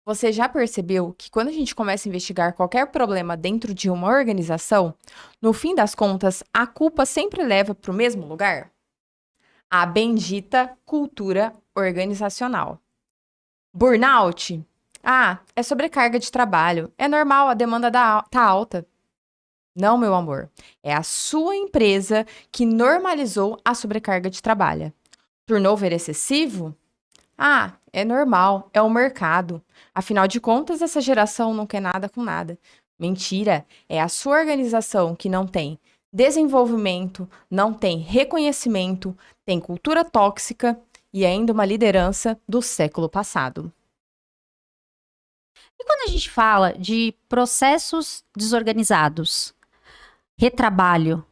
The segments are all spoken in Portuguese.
Você já percebeu que quando a gente começa a investigar qualquer problema dentro de uma organização, no fim das contas, a culpa sempre leva para o mesmo lugar? A bendita cultura organizacional. Burnout? Ah, é sobrecarga de trabalho. É normal, a demanda tá alta. Não, meu amor. É a sua empresa que normalizou a sobrecarga de trabalho. Turnover excessivo? Ah, é normal, é o mercado. Afinal de contas, essa geração não quer nada com nada. Mentira, é a sua organização que não tem desenvolvimento, não tem reconhecimento, tem cultura tóxica e ainda uma liderança do século passado. E quando a gente fala de processos desorganizados, retrabalho,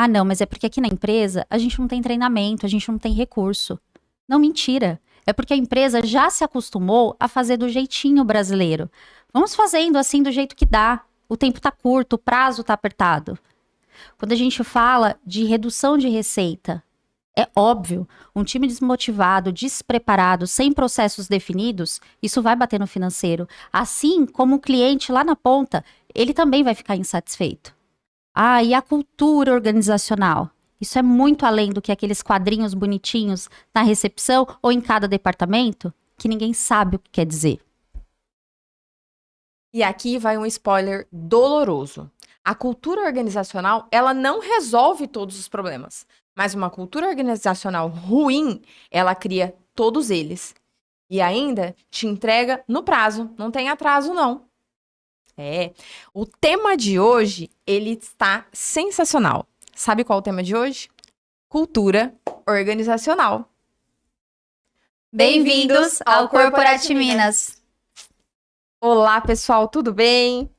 não, mas é porque aqui na empresa a gente não tem treinamento, a gente não tem recurso. Não, mentira. É porque a empresa já se acostumou a fazer do jeitinho brasileiro. Vamos fazendo assim do jeito que dá. O tempo tá curto, o prazo tá apertado. Quando a gente fala de redução de receita, é óbvio, um time desmotivado, despreparado, sem processos definidos, isso vai bater no financeiro. Assim como o cliente lá na ponta, ele também vai ficar insatisfeito. E a cultura organizacional? Isso é muito além do que aqueles quadrinhos bonitinhos na recepção ou em cada departamento, que ninguém sabe o que quer dizer. E aqui vai um spoiler doloroso. A cultura organizacional, ela não resolve todos os problemas, mas uma cultura organizacional ruim, ela cria todos eles. E ainda te entrega no prazo, não tem atraso não. É. O tema de hoje, ele está sensacional. Sabe qual é o tema de hoje? Cultura organizacional. Bem-vindos ao Corporate Minas. Olá, pessoal, tudo bem?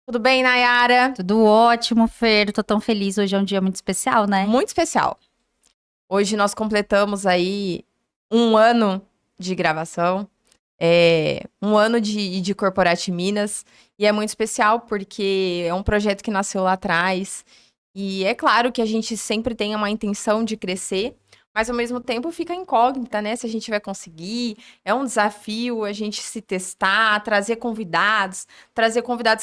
Tudo bem, Nayara? Tudo ótimo, Fer. Tô tão feliz. Hoje é um dia muito especial, né? Muito especial. Hoje nós completamos aí um ano de gravação, um ano de Corporate Minas, e é muito especial porque é um projeto que nasceu lá atrás, e é claro que a gente sempre tem uma intenção de crescer, mas ao mesmo tempo fica incógnita, né? Se a gente vai conseguir. É um desafio a gente se testar, trazer convidados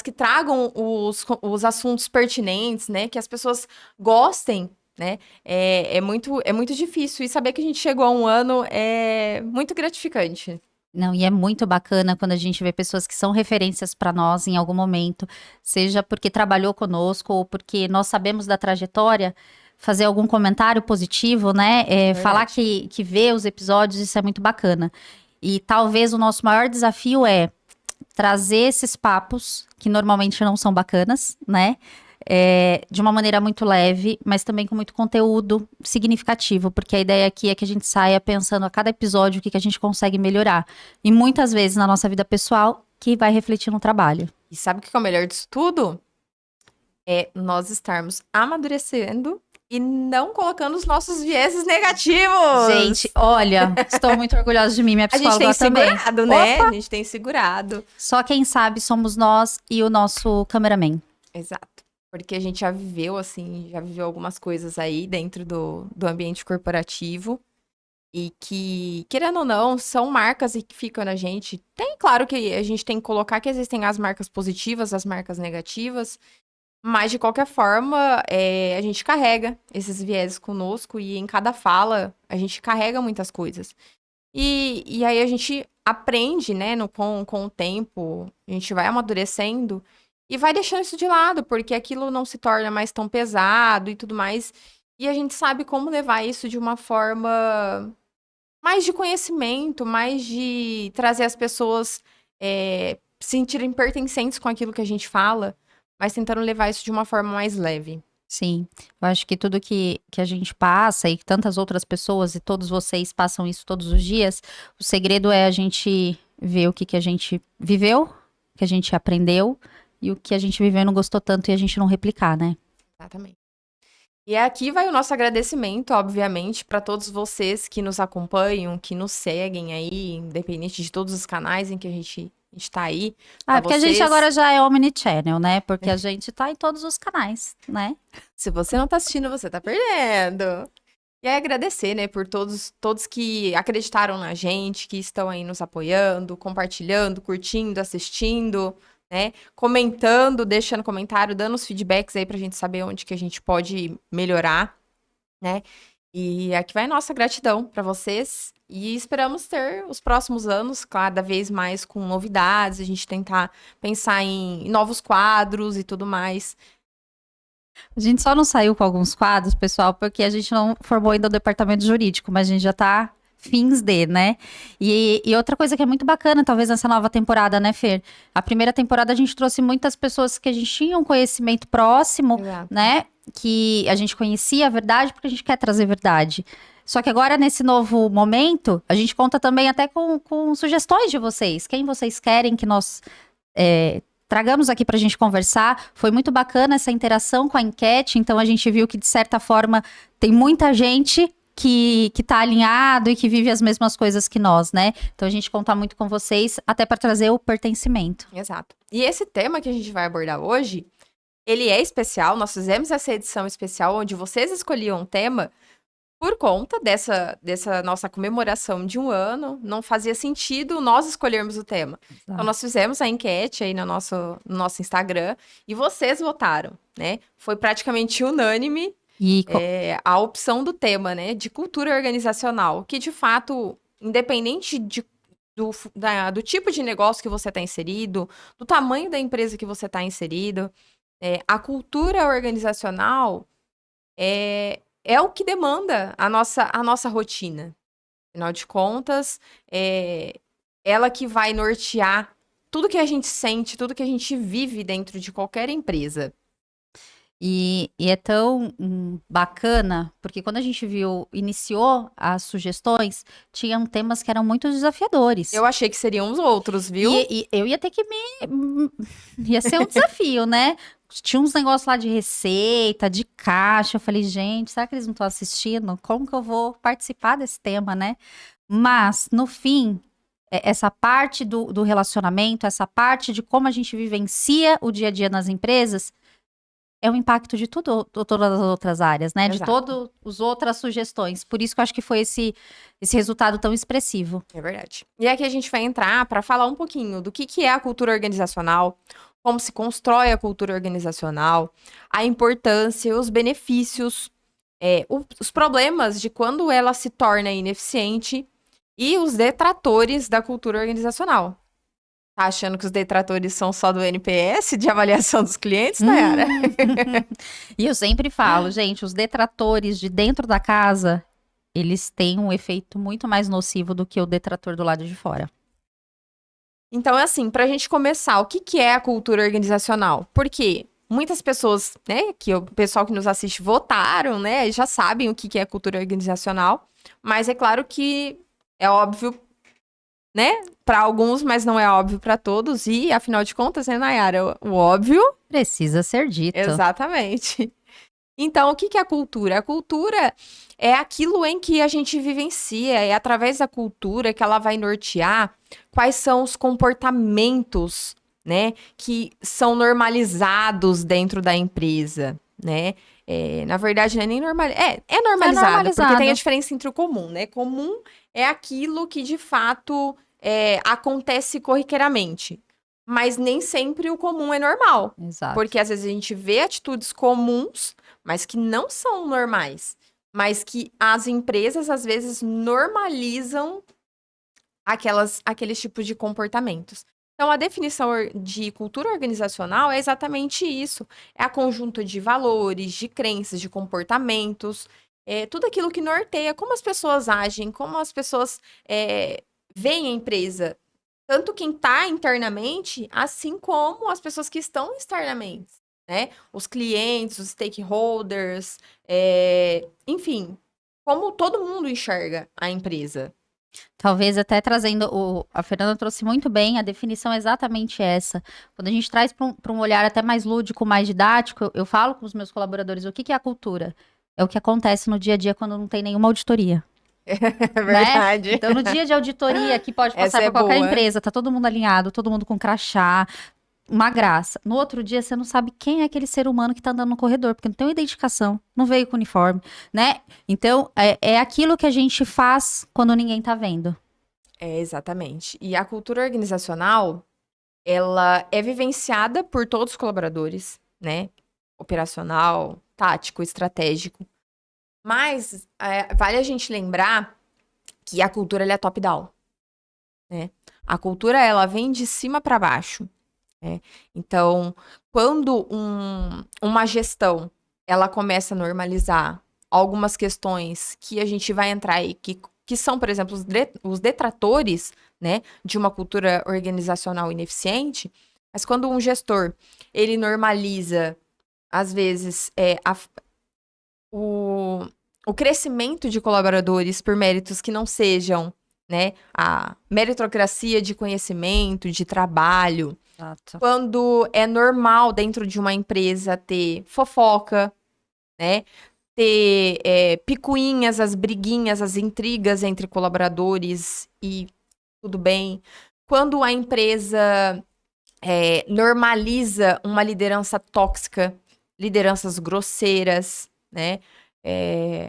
que tragam os assuntos pertinentes, né? Que as pessoas gostem, né? É muito difícil. E saber que a gente chegou a um ano é muito gratificante. Não, e é muito bacana quando a gente vê pessoas que são referências para nós em algum momento, seja porque trabalhou conosco ou porque nós sabemos da trajetória, fazer algum comentário positivo, né? Falar Verdade. que vê os episódios, isso é muito bacana. E talvez o nosso maior desafio é trazer esses papos, que normalmente não são bacanas, né? De uma maneira muito leve, mas também com muito conteúdo significativo, porque a ideia aqui é que a gente saia pensando a cada episódio o que a gente consegue melhorar. E muitas vezes na nossa vida pessoal, que vai refletir no trabalho. E sabe o que é o melhor disso tudo? É nós estarmos amadurecendo e não colocando os nossos vieses Gente, negativos. olha, estou muito orgulhosa de mim, minha A gente tem psicóloga também. segurado, né? A Opa! gente tem segurado. Só quem sabe somos nós e o nosso cameraman. Exato. Porque a gente já viveu, assim, já viveu algumas coisas aí dentro do ambiente corporativo. E que, querendo ou não, são marcas e que ficam na gente. Tem, claro que a gente tem que colocar que existem as marcas positivas, as marcas negativas. Mas, de qualquer forma, a gente carrega esses vieses conosco e em cada fala a gente carrega muitas coisas. E aí a gente aprende, né, com o tempo, a gente vai amadurecendo e vai deixando isso de lado, porque aquilo não se torna mais tão pesado e tudo mais. E a gente sabe como levar isso de uma forma mais de conhecimento, mais de trazer as pessoas se sentirem pertencentes com aquilo que a gente fala, mas tentando levar isso de uma forma mais leve. Sim, eu acho que tudo que a gente passa e que tantas outras pessoas e todos vocês passam isso todos os dias, o segredo é a gente ver o que a gente viveu, o que a gente aprendeu e o que a gente viveu e não gostou tanto e a gente não replicar, né? Exatamente. E aqui vai o nosso agradecimento, obviamente, para todos vocês que nos acompanham, que nos seguem aí, independente de todos os canais em que a gente tá aí, para Porque a gente vocês. agora já é omnichannel, né? Porque a gente tá em todos os canais, né? Se você não tá assistindo, você tá perdendo. E aí agradecer, né, por todos que acreditaram na gente, que estão aí nos apoiando, compartilhando, curtindo, assistindo, né, comentando, deixando comentário, dando os feedbacks aí pra gente saber onde que a gente pode melhorar, né? E aqui vai nossa gratidão para vocês e esperamos ter os próximos anos cada vez mais com novidades, a gente tentar pensar em novos quadros e tudo mais. A gente só não saiu com alguns quadros, pessoal, porque a gente não formou ainda o departamento jurídico, mas a gente já tá fins de, né? E outra coisa que é muito bacana, talvez nessa nova temporada, né, Fer? A primeira temporada a gente trouxe muitas pessoas que a gente tinha um conhecimento próximo, Exato. né? Que a gente conhecia a verdade, porque a gente quer trazer verdade. Só que agora, nesse novo momento, a gente conta também até com sugestões de vocês. Quem vocês querem que nós tragamos aqui para a gente conversar. Foi muito bacana essa interação com a enquete, então a gente viu que, de certa forma, tem muita gente que tá alinhado e que vive as mesmas coisas que nós, né? Então a gente conta muito com vocês, até para trazer o pertencimento. Exato. E esse tema que a gente vai abordar hoje, ele é especial, nós fizemos essa edição especial onde vocês escolhiam um tema por conta dessa nossa comemoração de um ano, não fazia sentido nós escolhermos o tema. Então, nós fizemos a enquete aí no nosso Instagram e vocês votaram, né? Foi praticamente unânime a opção do tema, né? De cultura organizacional, que de fato, independente do tipo de negócio que você está inserido, do tamanho da empresa que você está inserido, a cultura organizacional é o que demanda a nossa rotina. Afinal de contas, ela que vai nortear tudo que a gente sente, tudo que a gente vive dentro de qualquer empresa. E é tão bacana, porque quando a gente iniciou as sugestões, tinham temas que eram muito desafiadores. Eu achei que seriam os outros, viu? E eu ia ter que ia ser um desafio, né? Tinha uns negócios lá de receita, de caixa. Eu falei, gente, será que eles não estão assistindo? Como que eu vou participar desse tema, né? Mas, no fim, essa parte do relacionamento, essa parte de como a gente vivencia o dia a dia nas empresas, é o impacto de todas as outras áreas, né? Exato. De todas as outras sugestões. Por isso que eu acho que foi esse resultado tão expressivo. É verdade. E aqui a gente vai entrar para falar um pouquinho do que é a cultura organizacional, como se constrói a cultura organizacional, a importância, os benefícios, os problemas de quando ela se torna ineficiente e os detratores da cultura organizacional. Tá achando que os detratores são só do NPS, de avaliação dos clientes, Nayara? E eu sempre falo, gente, os detratores de dentro da casa, eles têm um efeito muito mais nocivo do que o detrator do lado de fora. Então, é assim, pra gente começar, o que é a cultura organizacional? Porque muitas pessoas, né, o pessoal que nos assiste votaram, né, já sabem o que é cultura organizacional, mas é claro que é óbvio, né, para alguns, mas não é óbvio para todos, e afinal de contas, né, Nayara, o óbvio precisa ser dito. Exatamente. Então, o que é a cultura? A cultura é aquilo em que a gente vivencia, é através da cultura que ela vai nortear quais são os comportamentos, né, que são normalizados dentro da empresa, né? Na verdade, não é nem normalizado. É normalizado, porque tem a diferença entre o comum, né? Comum é aquilo que, de fato, acontece corriqueiramente. Mas nem sempre o comum é normal. Exato. Porque, às vezes, a gente vê atitudes comuns, mas que não são normais. Mas que as empresas, às vezes, normalizam aqueles tipos de comportamentos. Então, a definição de cultura organizacional é exatamente isso. É a conjunto de valores, de crenças, de comportamentos, tudo aquilo que norteia como as pessoas agem, como as pessoas veem a empresa. Tanto quem está internamente, assim como as pessoas que estão externamente, né? Os clientes, os stakeholders, enfim, como todo mundo enxerga a empresa. Talvez até trazendo, a Fernanda trouxe muito bem, a definição é exatamente essa. Quando a gente traz para um olhar até mais lúdico, mais didático, eu falo com os meus colaboradores, o que é a cultura? É o que acontece no dia a dia quando não tem nenhuma auditoria. É verdade. Né? Então, no dia de auditoria, que pode passar para qualquer empresa, tá todo mundo alinhado, todo mundo com crachá, uma graça. No outro dia, você não sabe quem é aquele ser humano que tá andando no corredor, porque não tem uma identificação, não veio com uniforme, né? Então, é aquilo que a gente faz quando ninguém tá vendo. É, exatamente. E a cultura organizacional, ela é vivenciada por todos os colaboradores, né? Operacional, tático, estratégico. Mas vale a gente lembrar que a cultura ela é top-down, né? A cultura ela vem de cima para baixo, né? Então, quando uma gestão ela começa a normalizar algumas questões que a gente vai entrar aí, que são, por exemplo, os detratores, né, de uma cultura organizacional ineficiente, mas quando um gestor ele normaliza, às vezes, o, o crescimento de colaboradores por méritos que não sejam, né, a meritocracia de conhecimento, de trabalho. Exato. Quando é normal dentro de uma empresa ter fofoca, né, ter picuinhas, as briguinhas, as intrigas entre colaboradores e tudo bem. Quando a empresa normaliza uma liderança tóxica, lideranças grosseiras, né?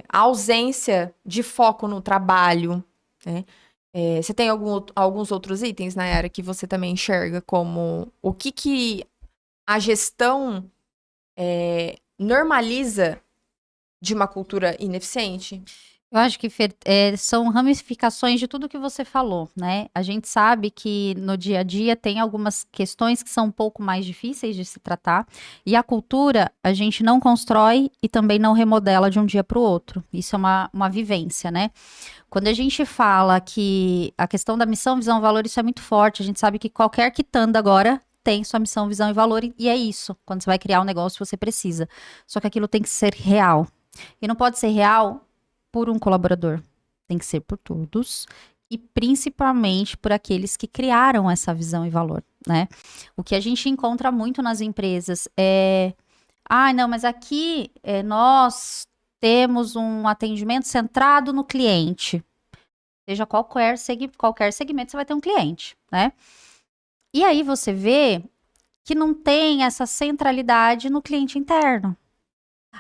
A ausência de foco no trabalho, né? Você tem alguns outros itens na área que você também enxerga como o que a gestão normaliza de uma cultura ineficiente? Eu acho que são ramificações de tudo que você falou, né? A gente sabe que no dia a dia tem algumas questões que são um pouco mais difíceis de se tratar, e a cultura a gente não constrói e também não remodela de um dia para o outro. Isso é uma vivência, né? Quando a gente fala que a questão da missão, visão e valor, isso é muito forte. A gente sabe que qualquer quitanda agora tem sua missão, visão e valor, e é isso. Quando você vai criar um negócio, você precisa. Só que aquilo tem que ser real. E não pode ser real por um colaborador. Tem que ser por todos e principalmente por aqueles que criaram essa visão e valor, né? O que a gente encontra muito nas empresas é, não, mas aqui nós temos um atendimento centrado no cliente. Seja qualquer segmento, você vai ter um cliente, né? E aí você vê que não tem essa centralidade no cliente interno.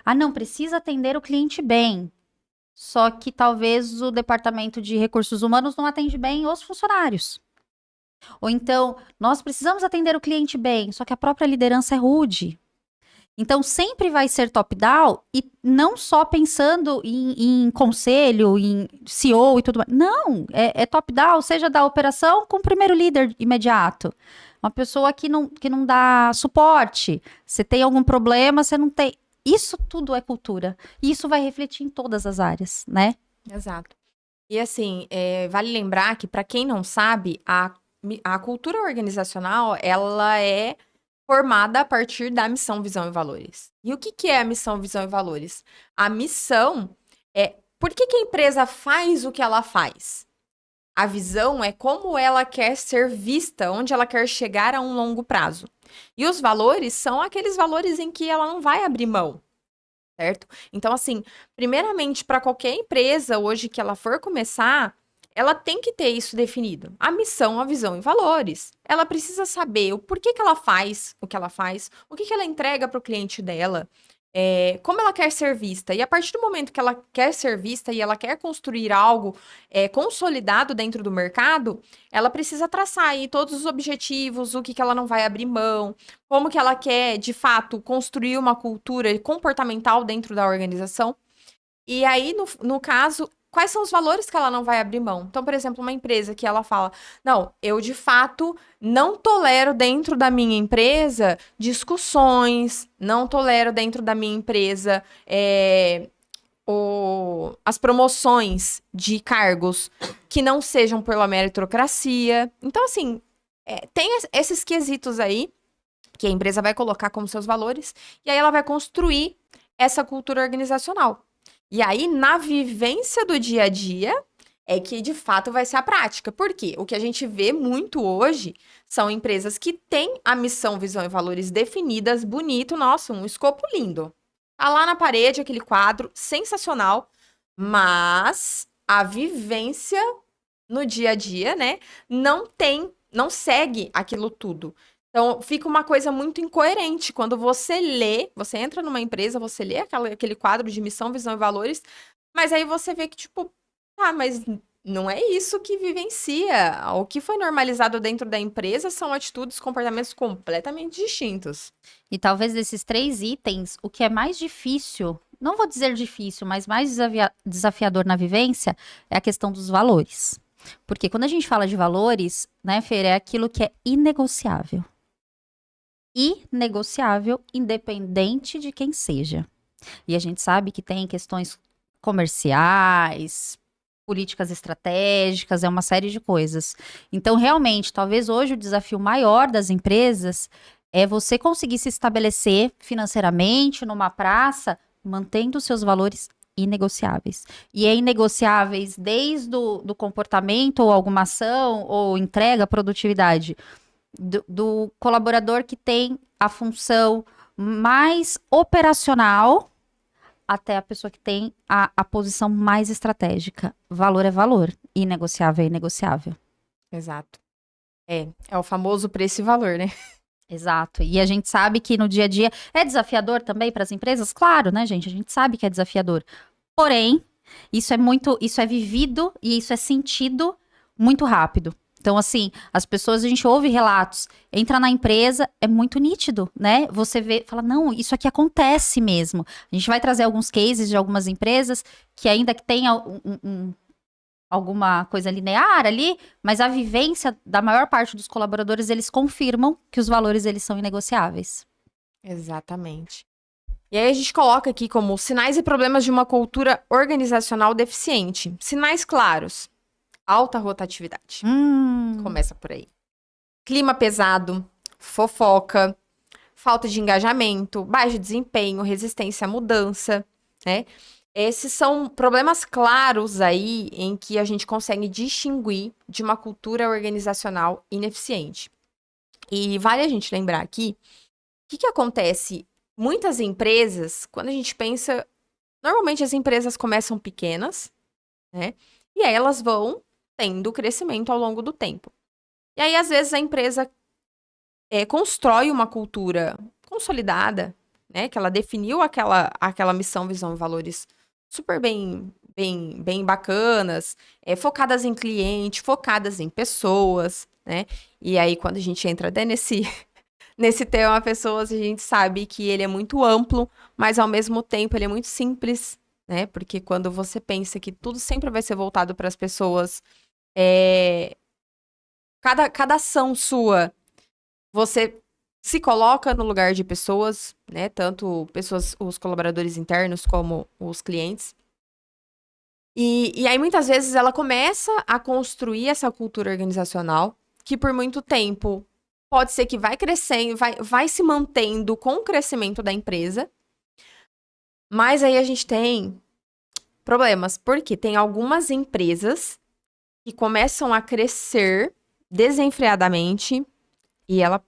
Ah, não, precisa atender o cliente bem. Só que talvez o departamento de recursos humanos não atende bem os funcionários. Ou então, nós precisamos atender o cliente bem, só que a própria liderança é rude. Então, sempre vai ser top-down e não só pensando em conselho, em CEO e tudo mais. Não, é top-down, seja da operação com o primeiro líder imediato. Uma pessoa que não dá suporte. Você tem algum problema, você não tem. Isso tudo é cultura. E isso vai refletir em todas as áreas, né? Exato. E assim, vale lembrar que, para quem não sabe, a cultura organizacional, ela é formada a partir da missão, visão e valores. E o que é a missão, visão e valores? A missão é por que a empresa faz o que ela faz? A visão é como ela quer ser vista, onde ela quer chegar a um longo prazo. E os valores são aqueles valores em que ela não vai abrir mão, certo? Então, assim, primeiramente, para qualquer empresa hoje que ela for começar, ela tem que ter isso definido. A missão, a visão e valores. Ela precisa saber o porquê que ela faz o que ela faz, o que ela entrega para o cliente dela, como ela quer ser vista. E a partir do momento que ela quer ser vista e ela quer construir algo consolidado dentro do mercado, ela precisa traçar aí todos os objetivos, o que ela não vai abrir mão, como que ela quer, de fato, construir uma cultura comportamental dentro da organização. E aí, no caso, quais são os valores que ela não vai abrir mão? Então, por exemplo, uma empresa que ela fala: não, eu de fato não tolero dentro da minha empresa discussões, não tolero dentro da minha empresa as promoções de cargos que não sejam pela meritocracia. Então, assim, tem esses quesitos aí que a empresa vai colocar como seus valores, e aí ela vai construir essa cultura organizacional. E aí, na vivência do dia a dia, é que de fato vai ser a prática. Por quê? O que a gente vê muito hoje são empresas que têm a missão, visão e valores definidas, bonito, nossa, um escopo lindo. Tá lá na parede aquele quadro, sensacional, mas a vivência no dia a dia, né, não segue aquilo tudo. Então, fica uma coisa muito incoerente. Quando você lê, você entra numa empresa, você lê aquele quadro de missão, visão e valores, mas aí você vê que, tipo, mas não é isso que vivencia. O que foi normalizado dentro da empresa são atitudes, comportamentos completamente distintos. E talvez desses 3 itens, o que é mais difícil, não vou dizer difícil, mas mais desafiador na vivência é a questão dos valores. Porque quando a gente fala de valores, né, Fer, é aquilo que é inegociável. Inegociável, independente de quem seja. E a gente sabe que tem questões comerciais, políticas estratégicas, é uma série de coisas. Então, realmente, talvez hoje o desafio maior das empresas é você conseguir se estabelecer financeiramente numa praça, mantendo seus valores inegociáveis. E é inegociáveis desde do comportamento, ou alguma ação, ou entrega, produtividade, do colaborador que tem a função mais operacional até a pessoa que tem a posição mais estratégica. Valor é valor, inegociável é inegociável. Exato. É o famoso preço e valor, né? Exato. E a gente sabe que no dia a dia é desafiador também para as empresas? Claro, né, gente? A gente sabe que é desafiador. Porém, isso é vivido e isso é sentido muito rápido. Então, assim, as pessoas, a gente ouve relatos, entra na empresa, é muito nítido, né? Você vê, fala, não, isso aqui acontece mesmo. A gente vai trazer alguns cases de algumas empresas que ainda que tenha alguma coisa linear ali, mas a vivência da maior parte dos colaboradores, eles confirmam que os valores, eles são inegociáveis. Exatamente. E aí a gente coloca aqui como sinais e problemas de uma cultura organizacional deficiente. Sinais claros. Alta rotatividade. Começa por aí. Clima pesado, fofoca, falta de engajamento, baixo desempenho, resistência à mudança, né? Esses são problemas claros aí em que a gente consegue distinguir de uma cultura organizacional ineficiente. E vale a gente lembrar aqui, o que acontece? Muitas empresas, quando a gente pensa, normalmente as empresas começam pequenas, né? E aí elas vão tendo crescimento ao longo do tempo. E aí, às vezes, a empresa constrói uma cultura consolidada, né? Que ela definiu aquela missão, visão e valores super bem bacanas, focadas em cliente, focadas em pessoas, né? E aí, quando a gente entra até nesse tema pessoas, a gente sabe que ele é muito amplo, mas ao mesmo tempo ele é muito simples, né? Porque quando você pensa que tudo sempre vai ser voltado para as pessoas, cada ação sua, você se coloca no lugar de pessoas, né? Tanto pessoas, os colaboradores internos, como os clientes. E aí, muitas vezes, ela começa a construir essa cultura organizacional, que por muito tempo pode ser que vai crescendo, vai se mantendo com o crescimento da empresa. Mas aí a gente tem problemas, porque tem algumas empresas que começam a crescer desenfreadamente e ela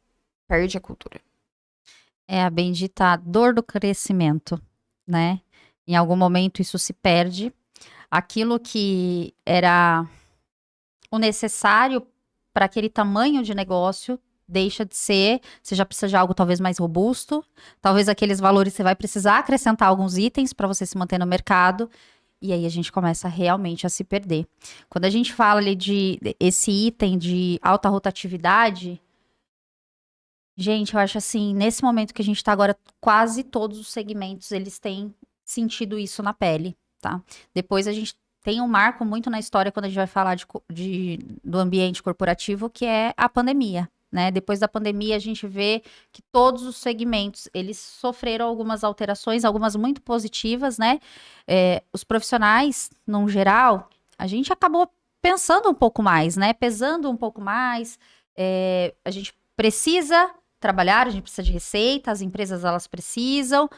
perde a cultura. É a bendita dor do crescimento, né? Em algum momento isso se perde. Aquilo que era o necessário para aquele tamanho de negócio deixa de ser, você já precisa de algo talvez mais robusto, talvez aqueles valores você vai precisar acrescentar alguns itens para você se manter no mercado, e aí a gente começa realmente a se perder. Quando a gente fala ali de esse item de alta rotatividade, gente, eu acho assim, nesse momento que a gente está agora, quase todos os segmentos, eles têm sentido isso na pele, tá? Depois a gente tem um marco muito na história quando a gente vai falar do ambiente corporativo, que é a pandemia, né? Depois da pandemia, a gente vê que todos os segmentos, eles sofreram algumas alterações, algumas muito positivas, né? Os profissionais, no geral, a gente acabou pensando um pouco mais, né? Pesando um pouco mais, a gente precisa trabalhar, a gente precisa de receita, as empresas elas precisam,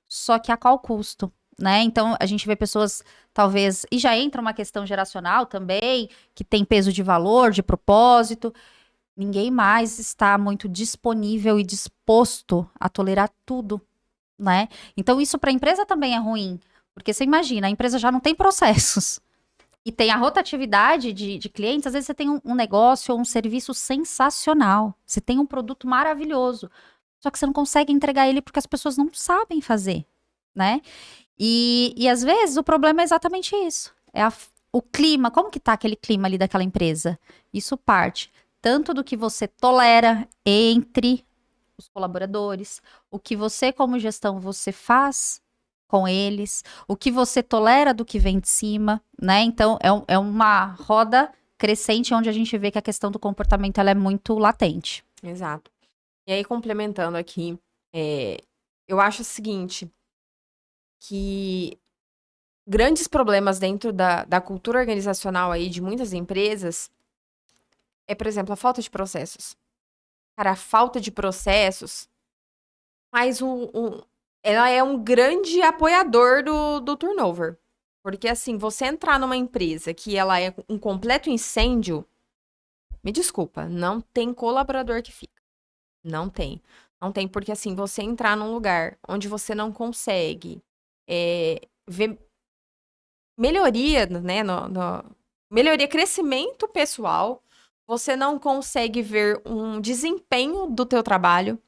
só que a qual custo, né? Então a gente vê pessoas talvez, e já entra uma questão geracional também, que tem peso de valor, de propósito. Ninguém mais está muito disponível e disposto a tolerar tudo, né? Então isso para a empresa também é ruim, porque você imagina, a empresa já não tem processos. E tem a rotatividade de clientes. Às vezes você tem um negócio ou um serviço sensacional. Você tem um produto maravilhoso. Só que você não consegue entregar ele porque as pessoas não sabem fazer, né? E às vezes o problema é exatamente isso. O clima, como que tá aquele clima ali daquela empresa? Isso parte tanto do que você tolera entre os colaboradores, o que você, como gestão, você faz com eles, o que você tolera do que vem de cima, né? Então, é uma roda crescente onde a gente vê que a questão do comportamento ela é muito latente. Exato. E aí, complementando aqui, eu acho o seguinte, que grandes problemas dentro da cultura organizacional aí de muitas empresas é, por exemplo, a falta de processos. Cara, a falta de processos faz ela é um grande apoiador do turnover. Porque, assim, você entrar numa empresa que ela é um completo incêndio, me desculpa, não tem colaborador que fica. Não tem. Não tem, porque, assim, você entrar num lugar onde você não consegue ver melhoria, né? Melhoria, crescimento pessoal, você não consegue ver um desempenho do teu trabalho,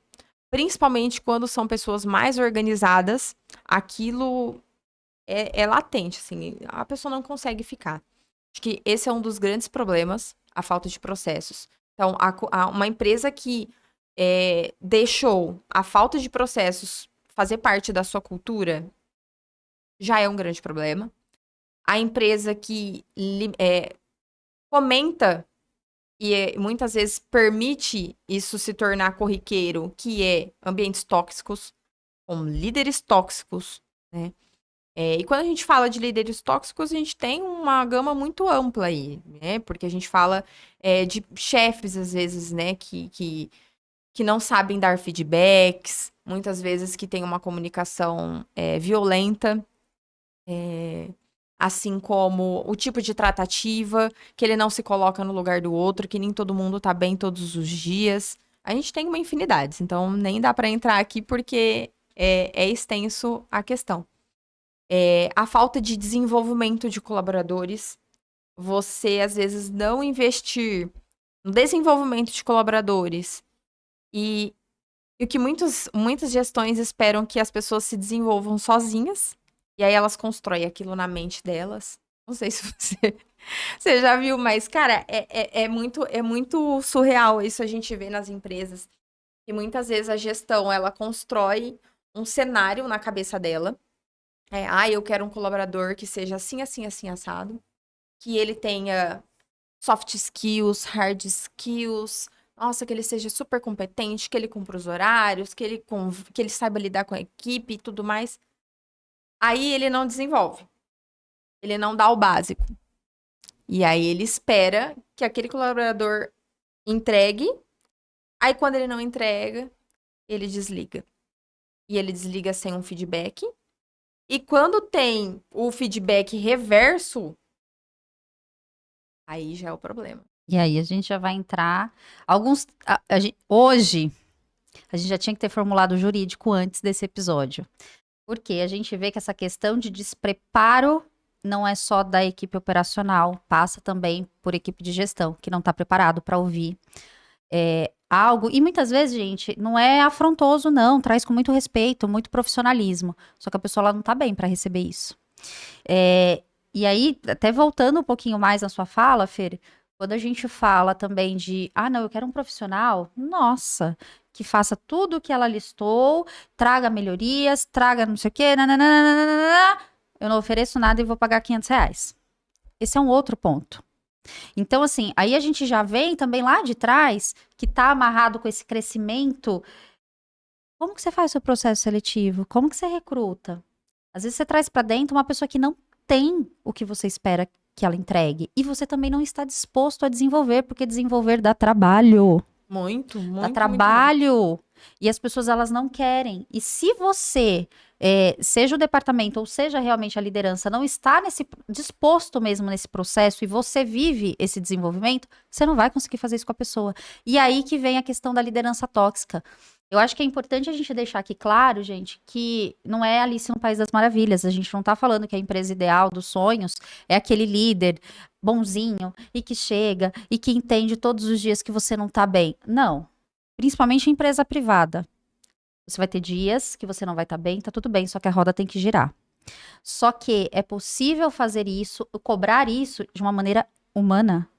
principalmente quando são pessoas mais organizadas, aquilo é latente, assim, a pessoa não consegue ficar. Acho que esse é um dos grandes problemas, a falta de processos. Então, uma empresa que deixou a falta de processos fazer parte da sua cultura já é um grande problema. A empresa que fomenta e muitas vezes permite isso se tornar corriqueiro, que é ambientes tóxicos, com líderes tóxicos, né? E quando a gente fala de líderes tóxicos, a gente tem uma gama muito ampla aí, né? Porque a gente fala de chefes, às vezes, né? Que não sabem dar feedbacks, muitas vezes que tem uma comunicação violenta, assim como o tipo de tratativa, que ele não se coloca no lugar do outro, que nem todo mundo tá bem todos os dias. A gente tem uma infinidade, então nem dá para entrar aqui porque é extenso a questão. A falta de desenvolvimento de colaboradores, você às vezes não investir no desenvolvimento de colaboradores e o que muitas gestões esperam que as pessoas se desenvolvam sozinhas, e aí elas constroem aquilo na mente delas. Não sei se você já viu, mas, cara, é muito surreal isso a gente vê nas empresas. E muitas vezes a gestão, ela constrói um cenário na cabeça dela. Eu quero um colaborador que seja assim, assim, assim, assado. Que ele tenha soft skills, hard skills. Nossa, que ele seja super competente, que ele cumpra os horários, que ele saiba lidar com a equipe e tudo mais. Aí ele não desenvolve. Ele não dá o básico. E aí ele espera que aquele colaborador entregue. Aí quando ele não entrega, ele desliga. E ele desliga sem um feedback. E quando tem o feedback reverso, aí já é o problema. E aí a gente já vai entrar. Hoje, a gente já tinha que ter formulado o jurídico antes desse episódio. Porque a gente vê que essa questão de despreparo não é só da equipe operacional, passa também por equipe de gestão, que não está preparado para ouvir algo. E muitas vezes, gente, não é afrontoso, não, traz com muito respeito, muito profissionalismo. Só que a pessoa ela não está bem para receber isso. E aí, até voltando um pouquinho mais na sua fala, Fer, quando a gente fala também de, não, eu quero um profissional, nossa, que faça tudo o que ela listou, traga melhorias, traga não sei o quê, nananana, eu não ofereço nada e vou pagar R$ 500. Esse é um outro ponto. Então, assim, aí a gente já vem também lá de trás, que está amarrado com esse crescimento. Como que você faz o seu processo seletivo? Como que você recruta? Às vezes você traz para dentro uma pessoa que não tem o que você espera que ela entregue. E você também não está disposto a desenvolver, porque desenvolver dá trabalho. Muito, muito, Dá muito. trabalho. E as pessoas, elas não querem. E se você, seja o departamento ou seja realmente a liderança, não está disposto mesmo nesse processo e você vive esse desenvolvimento, você não vai conseguir fazer isso com a pessoa. E aí que vem a questão da liderança tóxica. Eu acho que é importante a gente deixar aqui claro, gente, que não é Alice no País das Maravilhas. A gente não tá falando que a empresa ideal dos sonhos é aquele líder bonzinho e que chega e que entende todos os dias que você não tá bem. Não. Principalmente em empresa privada. Você vai ter dias que você não vai estar bem, tá tudo bem, só que a roda tem que girar. Só que é possível fazer isso, cobrar isso de uma maneira humana.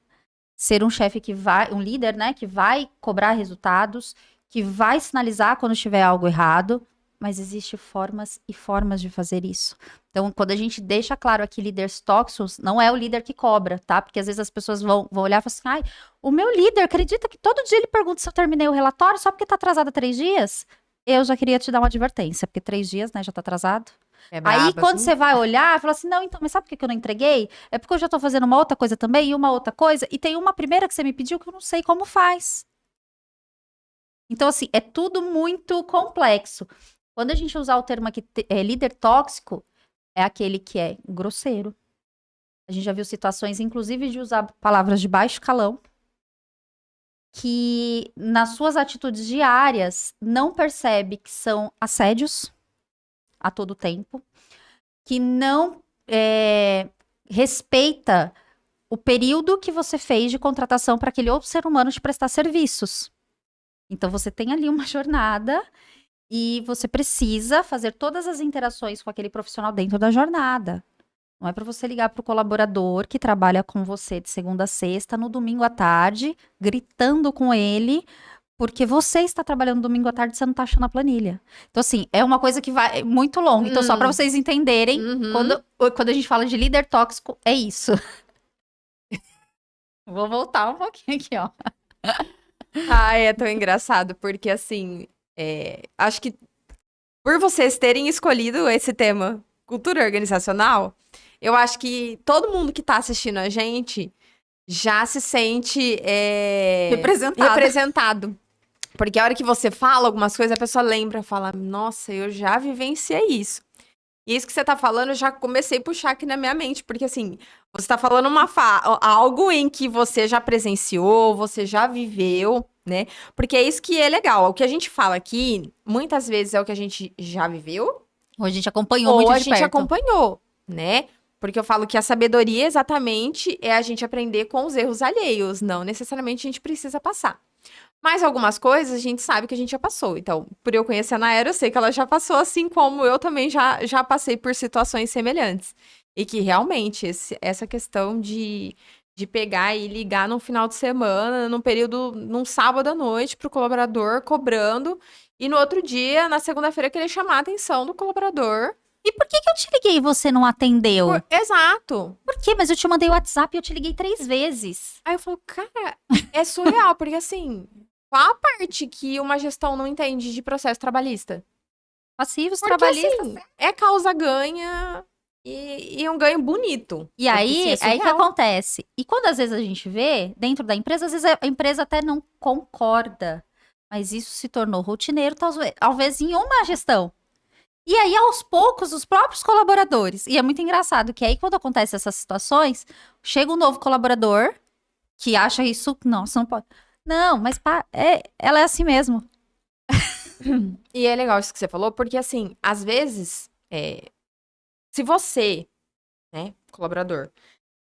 Ser um chefe que vai, um líder, né, que vai cobrar resultados, que vai sinalizar quando tiver algo errado, mas existem formas e formas de fazer isso. Então, quando a gente deixa claro aqui líderes tóxicos, não é o líder que cobra, tá? Porque às vezes as pessoas vão olhar e falar assim, ai, o meu líder acredita que todo dia ele pergunta se eu terminei o relatório só porque tá atrasado há 3 dias? Eu já queria te dar uma advertência, porque 3 dias, né, já tá atrasado. É Aí, braba, quando viu? você vai olhar, fala assim, não, então, mas sabe por que eu não entreguei? É porque eu já tô fazendo uma outra coisa também, e uma outra coisa, e tem uma primeira que você me pediu que eu não sei como faz. Então, assim, é tudo muito complexo. Quando a gente usar o termo aqui, líder tóxico, é aquele que é grosseiro. A gente já viu situações, inclusive, de usar palavras de baixo calão, que nas suas atitudes diárias não percebe que são assédios a todo tempo, que não respeita o período que você fez de contratação para aquele outro ser humano te prestar serviços. Então, você tem ali uma jornada e você precisa fazer todas as interações com aquele profissional dentro da jornada. Não é para você ligar para o colaborador que trabalha com você de segunda a sexta, no domingo à tarde, gritando com ele, porque você está trabalhando domingo à tarde e você não está achando a planilha. Então, assim, é uma coisa que vai muito longa. Então, só para vocês entenderem, Uhum. quando a gente fala de líder tóxico, é isso. Vou voltar um pouquinho aqui, ó. Ai, é tão engraçado, porque assim, acho que por vocês terem escolhido esse tema, cultura organizacional, eu acho que todo mundo que tá assistindo a gente já se sente representado. Porque a hora que você fala algumas coisas, a pessoa lembra, fala, nossa, eu já vivenciei isso. E isso que você tá falando, eu já comecei a puxar aqui na minha mente, porque assim, você tá falando algo em que você já presenciou, você já viveu, né? Porque é isso que é legal. O que a gente fala aqui, muitas vezes é o que a gente já viveu, Ou a gente acompanhou ou muito a de gente perto. acompanhou, né? Porque eu falo que a sabedoria exatamente é a gente aprender com os erros alheios, não necessariamente a gente precisa passar. Mas algumas coisas a gente sabe que a gente já passou. Então, por eu conhecer a Nayara, eu sei que ela já passou, assim como eu também já passei por situações semelhantes. E que realmente essa questão de pegar e ligar no final de semana, num período, num sábado à noite, para o colaborador cobrando, e no outro dia, na segunda-feira, querer chamar a atenção do colaborador. E por que que eu te liguei e você não atendeu? Exato. Por quê? Mas eu te mandei o WhatsApp e eu te liguei 3 vezes. Aí eu falo, cara, é surreal, porque assim, qual a parte que uma gestão não entende de processo trabalhista? Passivos Porque trabalhistas. assim, é causa ganha e um ganho bonito. E Porque sim, aí, é aí que surreal. acontece? E quando às vezes a gente vê, dentro da empresa, às vezes a empresa até não concorda. Mas isso se tornou rotineiro, talvez em uma gestão. E aí, aos poucos, os próprios colaboradores. E é muito engraçado que aí, quando acontecem essas situações, chega um novo colaborador que acha isso. Nossa, não pode. Não, mas ela é assim mesmo. E é legal isso que você falou, porque assim, às vezes, se você, né, colaborador,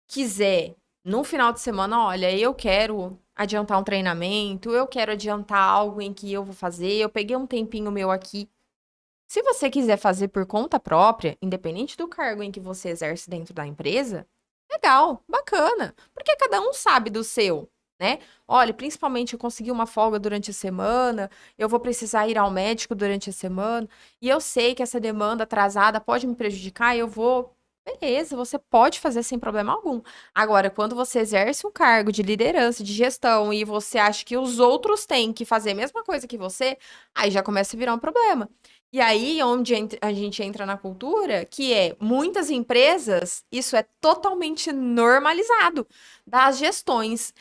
quiser, no final de semana, olha, eu quero adiantar um treinamento, eu quero adiantar algo em que eu vou fazer, eu peguei um tempinho meu aqui. Se você quiser fazer por conta própria, independente do cargo em que você exerce dentro da empresa, legal, bacana. Porque cada um sabe do seu, né? Olha, principalmente eu consegui uma folga durante a semana, eu vou precisar ir ao médico durante a semana, e eu sei que essa demanda atrasada pode me prejudicar, eu vou. Beleza, você pode fazer sem problema algum. Agora, quando você exerce um cargo de liderança, de gestão, e você acha que os outros têm que fazer a mesma coisa que você, aí já começa a virar um problema. E aí, onde a gente entra na cultura, que é muitas empresas, isso é totalmente normalizado. Das gestões,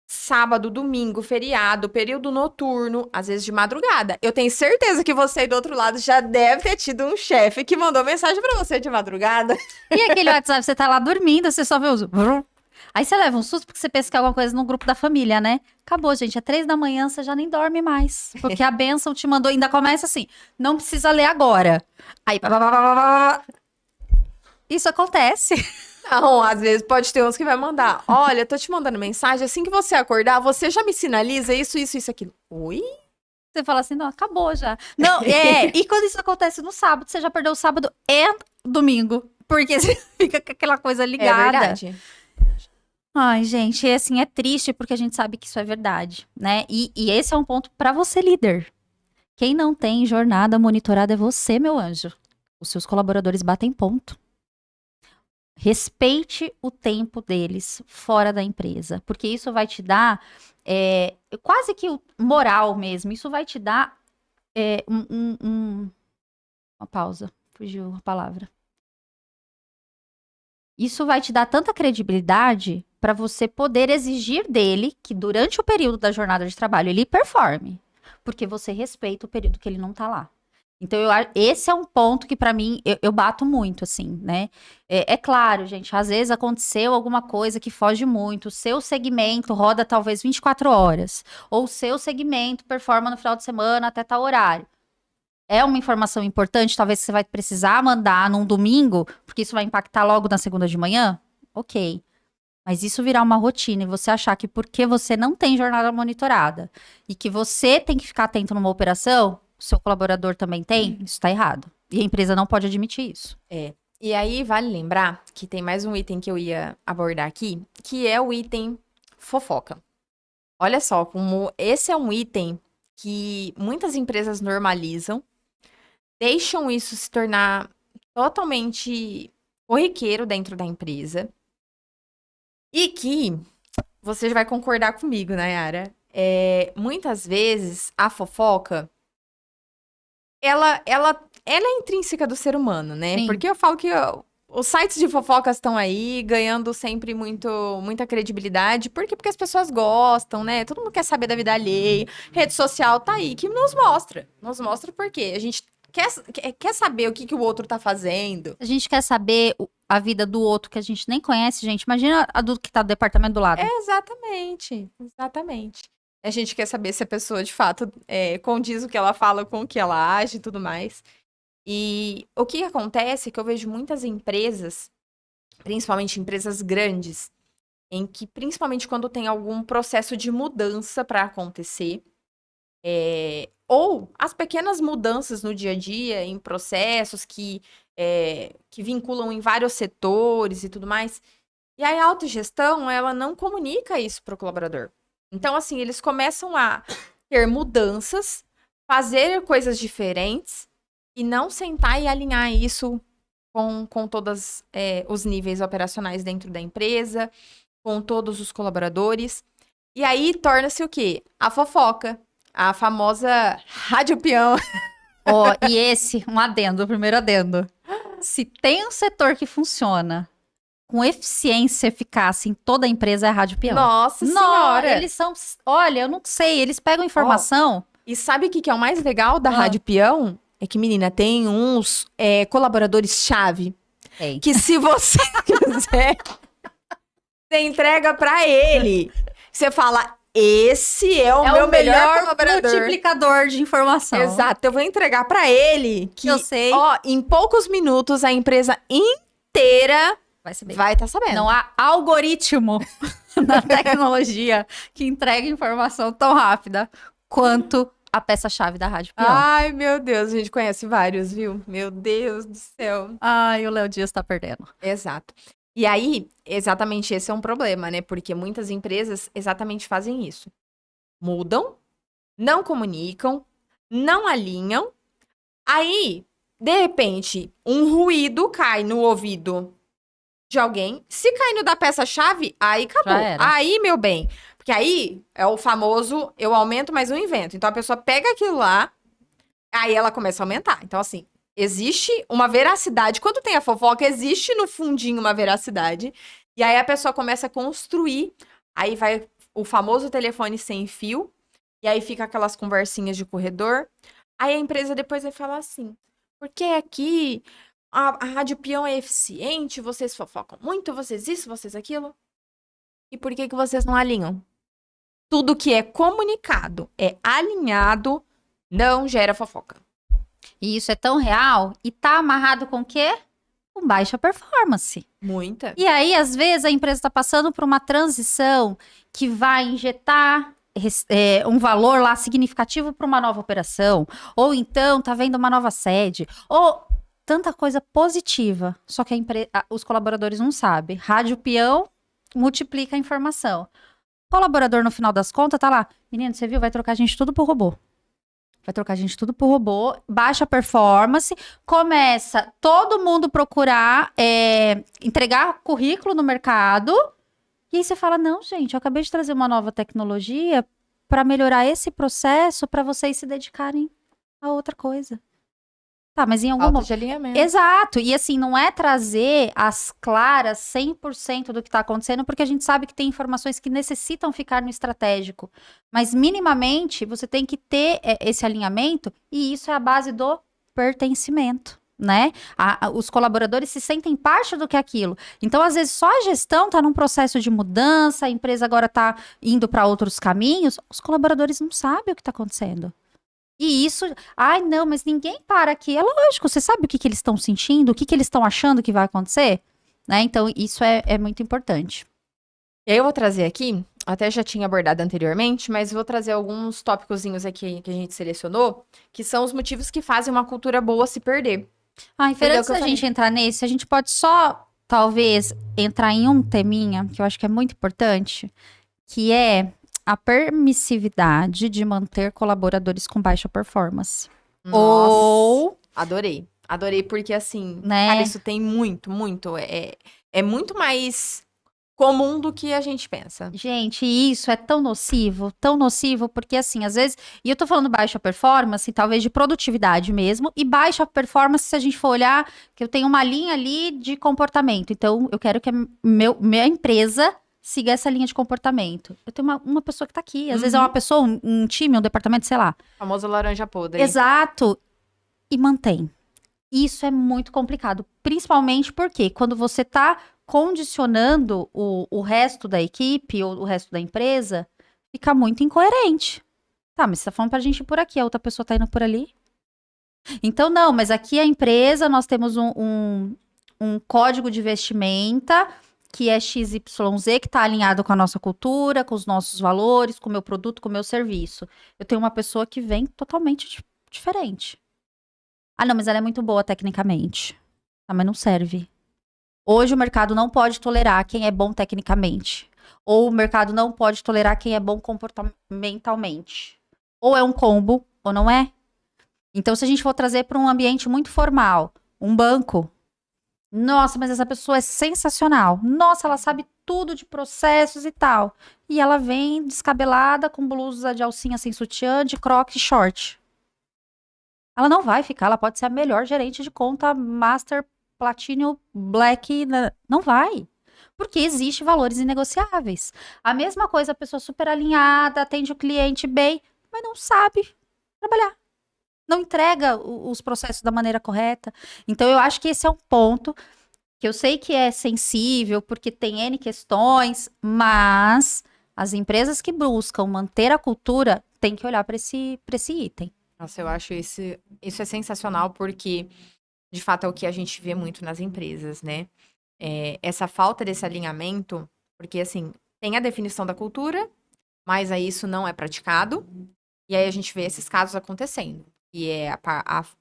sábado, domingo, feriado, período noturno, às vezes de madrugada. Eu tenho certeza que você aí do outro lado já deve ter tido um chefe que mandou mensagem pra você de madrugada. E aquele WhatsApp, você tá lá dormindo, você só vê os. Vrum. Aí você leva um susto porque você pensa que é alguma coisa no grupo da família, né? Acabou, gente. É 3 da manhã, você já nem dorme mais. Porque a bênção te mandou, ainda começa assim, não precisa ler agora. Aí, pá, pá, pá, pá, pá, pá. Isso acontece. Não, às vezes pode ter uns que vai mandar. Olha, tô te mandando mensagem, assim que você acordar, você já me sinaliza isso, aquilo. Oi? Você fala assim, não, acabou já. Não, e quando isso acontece no sábado, você já perdeu o sábado e domingo. Porque você fica com aquela coisa É ligada. verdade. Ai, gente, e assim, é triste porque a gente sabe que isso é verdade, né? E esse é um ponto pra você, líder. Quem não tem jornada monitorada é você, meu anjo. Os seus colaboradores batem ponto. Respeite o tempo deles fora da empresa, porque isso vai te dar quase que moral mesmo. Isso vai te dar uma pausa, fugiu a palavra. Isso vai te dar tanta credibilidade para você poder exigir dele que durante o período da jornada de trabalho ele performe, porque você respeita o período que ele não tá lá. Então, esse é um ponto que para mim eu bato muito, assim, né? É claro, gente, às vezes aconteceu alguma coisa que foge muito, o seu segmento roda talvez 24 horas, ou o seu segmento performa no final de semana até tal horário. É uma informação importante, talvez você vai precisar mandar num domingo, porque isso vai impactar logo na segunda de manhã? Ok. Mas isso virar uma rotina e você achar que porque você não tem jornada monitorada e que você tem que ficar atento numa operação, o seu colaborador também tem, isso está errado. E a empresa não pode admitir isso. É. E aí, vale lembrar que tem mais um item que eu ia abordar aqui, que é o item fofoca. Olha só, como esse é um item que muitas empresas normalizam, deixam isso se tornar totalmente corriqueiro dentro da empresa. E que você vai concordar comigo, Nayara. Muitas vezes a fofoca ela é intrínseca do ser humano, né? Sim. Porque eu falo que os sites de fofocas estão aí ganhando sempre muita credibilidade. Por quê? Porque as pessoas gostam, né? Todo mundo quer saber da vida alheia. Rede social tá aí que nos mostra. Nos mostra por quê? A gente quer saber o que o outro tá fazendo. A gente quer saber a vida do outro que a gente nem conhece, gente. Imagina a do que tá do departamento do lado. Exatamente, exatamente. A gente quer saber se a pessoa, de fato, condiz o que ela fala com o que ela age e tudo mais. E o que acontece é que eu vejo muitas empresas, principalmente empresas grandes, em que, principalmente quando tem algum processo de mudança para acontecer, ou as pequenas mudanças no dia a dia, em processos que vinculam em vários setores e tudo mais, e aí a autogestão, ela não comunica isso para o colaborador. Então, assim, eles começam a ter mudanças, fazer coisas diferentes e não sentar e alinhar isso com todos os níveis operacionais dentro da empresa, com todos os colaboradores. E aí torna-se o quê? A fofoca, a famosa rádio peão. Ó, e esse, um adendo, o primeiro adendo. Se tem um setor que funciona com eficiência e eficácia em toda a empresa, é a Rádio Peão. Nossa Não, Senhora! eles são. Olha, eu não sei, eles pegam informação. E sabe o que é o mais legal da Rádio Peão? É que, menina, tem uns colaboradores-chave Tem. que se você quiser, você entrega pra ele. Você fala, esse é o meu melhor colaborador. Multiplicador de informação. Exato, eu vou entregar pra ele que, Eu sei. ó, em poucos minutos a empresa inteira Vai saber. vai estar sabendo. Não há algoritmo na tecnologia que entregue informação tão rápida quanto a peça-chave da Rádio Peão. Ai, meu Deus, a gente conhece vários, viu? Meu Deus do céu. Ai, o Léo Dias tá perdendo. Exato. E aí, exatamente esse é um problema, né? Porque muitas empresas exatamente fazem isso. Mudam, não comunicam, não alinham. Aí, de repente, um ruído cai no ouvido de alguém. Se cai no da peça-chave, aí acabou. Já era. Aí, meu bem. Porque aí é o famoso eu aumento, mas não invento. Então a pessoa pega aquilo lá, aí ela começa a aumentar. Então, assim, existe uma veracidade. Quando tem a fofoca, existe no fundinho uma veracidade. E aí a pessoa começa a construir. Aí vai o famoso telefone sem fio. E aí fica aquelas conversinhas de corredor. Aí a empresa depois vai falar assim: porque aqui a Rádio Peão é eficiente, vocês fofocam muito, vocês isso, vocês aquilo. E por que que vocês não alinham? Tudo que é comunicado, é alinhado, não gera fofoca. E isso é tão real e tá amarrado com o quê? Com baixa performance. Muita. E aí, às vezes, a empresa está passando por uma transição que vai injetar um valor lá significativo para uma nova operação, ou então tá vendo uma nova sede, ou tanta coisa positiva, só que os colaboradores não sabem. Rádio peão multiplica a informação. O colaborador, no final das contas, tá lá, menino, você viu? Vai trocar a gente tudo por robô. Vai trocar a gente tudo por robô, baixa performance, começa todo mundo procurar entregar currículo no mercado, e aí você fala, não, gente, eu acabei de trazer uma nova tecnologia para melhorar esse processo para vocês se dedicarem a outra coisa. Tá, mas em algum Falta momento... de alinhamento. Exato, e assim, não é trazer as claras 100% do que está acontecendo, porque a gente sabe que tem informações que necessitam ficar no estratégico, mas minimamente você tem que ter esse alinhamento, e isso é a base do pertencimento, né? Os colaboradores se sentem parte do que é aquilo. Então, às vezes, só a gestão está num processo de mudança, a empresa agora está indo para outros caminhos, os colaboradores não sabem o que está acontecendo. E isso, ai não, mas ninguém para aqui. É lógico, você sabe o que eles estão sentindo, o que eles estão achando que vai acontecer? Né? Então, isso é muito importante. E aí eu vou trazer aqui, até já tinha abordado anteriormente, mas vou trazer alguns tópicozinhos aqui que a gente selecionou, que são os motivos que fazem uma cultura boa se perder. Ai, Fer, Entendeu o antes que eu da falei? gente entrar nesse, a gente pode só, talvez, entrar em um teminha, que eu acho que é muito importante, que é a permissividade de manter colaboradores com baixa performance. Nossa, Ou, adorei. Adorei porque, assim, cara, né, isso tem muito. É muito mais comum do que a gente pensa. gente, isso é tão nocivo, porque assim, às vezes, e eu tô falando baixa performance, talvez de produtividade mesmo, e baixa performance, se a gente for olhar, que eu tenho uma linha ali de comportamento. Então, eu quero que a minha empresa siga essa linha de comportamento. Eu tenho uma pessoa que tá aqui, às vezes é uma pessoa, um time, um departamento, sei lá. Famoso laranja podre. Exato, e mantém. Isso é muito complicado, principalmente porque quando você está condicionando o resto da equipe ou o resto da empresa, fica muito incoerente. Tá, mas você tá falando pra gente ir por aqui, a outra pessoa tá indo por ali. Então, não, mas aqui a empresa, nós temos um código de vestimenta que é XYZ, que está alinhado com a nossa cultura, com os nossos valores, com o meu produto, com o meu serviço. Eu tenho uma pessoa que vem totalmente diferente. Ah, não, mas ela é muito boa tecnicamente. Ah, mas não serve. Hoje o mercado não pode tolerar quem é bom tecnicamente. Ou o mercado não pode tolerar quem é bom comportamentalmente. Ou é um combo, ou não é. Então, se a gente for trazer para um ambiente muito formal, um banco, nossa, mas essa pessoa é sensacional. Nossa, ela sabe tudo de processos e tal. E ela vem descabelada, com blusa de alcinha sem sutiã, de croque e short. Ela não vai ficar, ela pode ser a melhor gerente de conta Master Platinum Black. Não vai. Porque existe valores inegociáveis. A mesma coisa, a pessoa super alinhada, atende o cliente bem, mas não sabe trabalhar. Não entrega os processos da maneira correta. Então, eu acho que esse é um ponto que eu sei que é sensível, porque tem N questões, mas as empresas que buscam manter a cultura têm que olhar para esse item. Nossa, eu acho isso é sensacional porque, de fato, é o que a gente vê muito nas empresas, né? Essa falta desse alinhamento, porque, assim, tem a definição da cultura, mas aí isso não é praticado, e aí a gente vê esses casos acontecendo. E é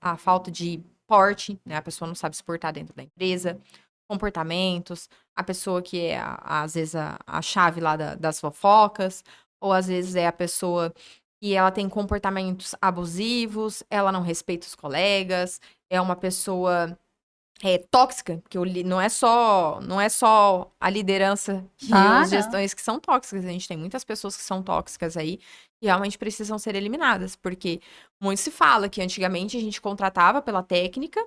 a falta de porte, né? A pessoa não sabe se portar dentro da empresa, comportamentos, a pessoa que é, às vezes, a chave lá das fofocas, ou às vezes é a pessoa que ela tem comportamentos abusivos, ela não respeita os colegas, é uma pessoa tóxica, porque não é só a liderança e Ah, os não. gestões que são tóxicas, a gente tem muitas pessoas que são tóxicas aí e realmente precisam ser eliminadas, porque muito se fala que antigamente a gente contratava pela técnica,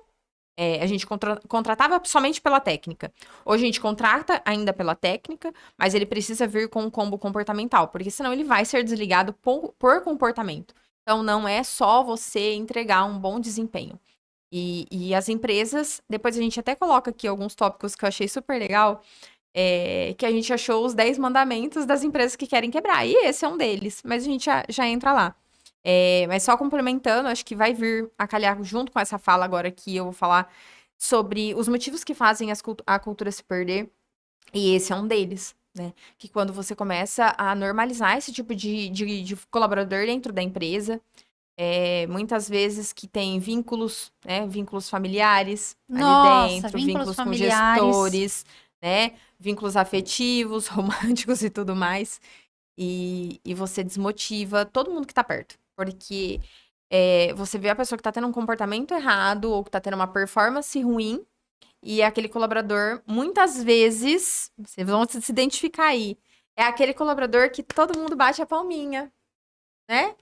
a gente contratava somente pela técnica. Hoje a gente contrata ainda pela técnica, mas ele precisa vir com um combo comportamental, porque senão ele vai ser desligado por comportamento. Então não é só você entregar um bom desempenho. E as empresas, depois a gente até coloca aqui alguns tópicos que eu achei super legal, que a gente achou os 10 mandamentos das empresas que querem quebrar. E esse é um deles, mas a gente já entra lá. Mas só complementando, acho que vai vir a calhar junto com essa fala agora que eu vou falar sobre os motivos que fazem a cultura se perder. E esse é um deles, né? Que quando você começa a normalizar esse tipo de colaborador dentro da empresa, muitas vezes que tem vínculos, né? Vínculos familiares ali Nossa, dentro, vínculos vínculos com familiares. gestores, né? Vínculos afetivos, românticos e tudo mais. E você desmotiva todo mundo que tá perto. Porque você vê a pessoa que tá tendo um comportamento errado ou que tá tendo uma performance ruim, e aquele colaborador, muitas vezes, vocês vão se identificar aí, é aquele colaborador que todo mundo bate a palminha, né?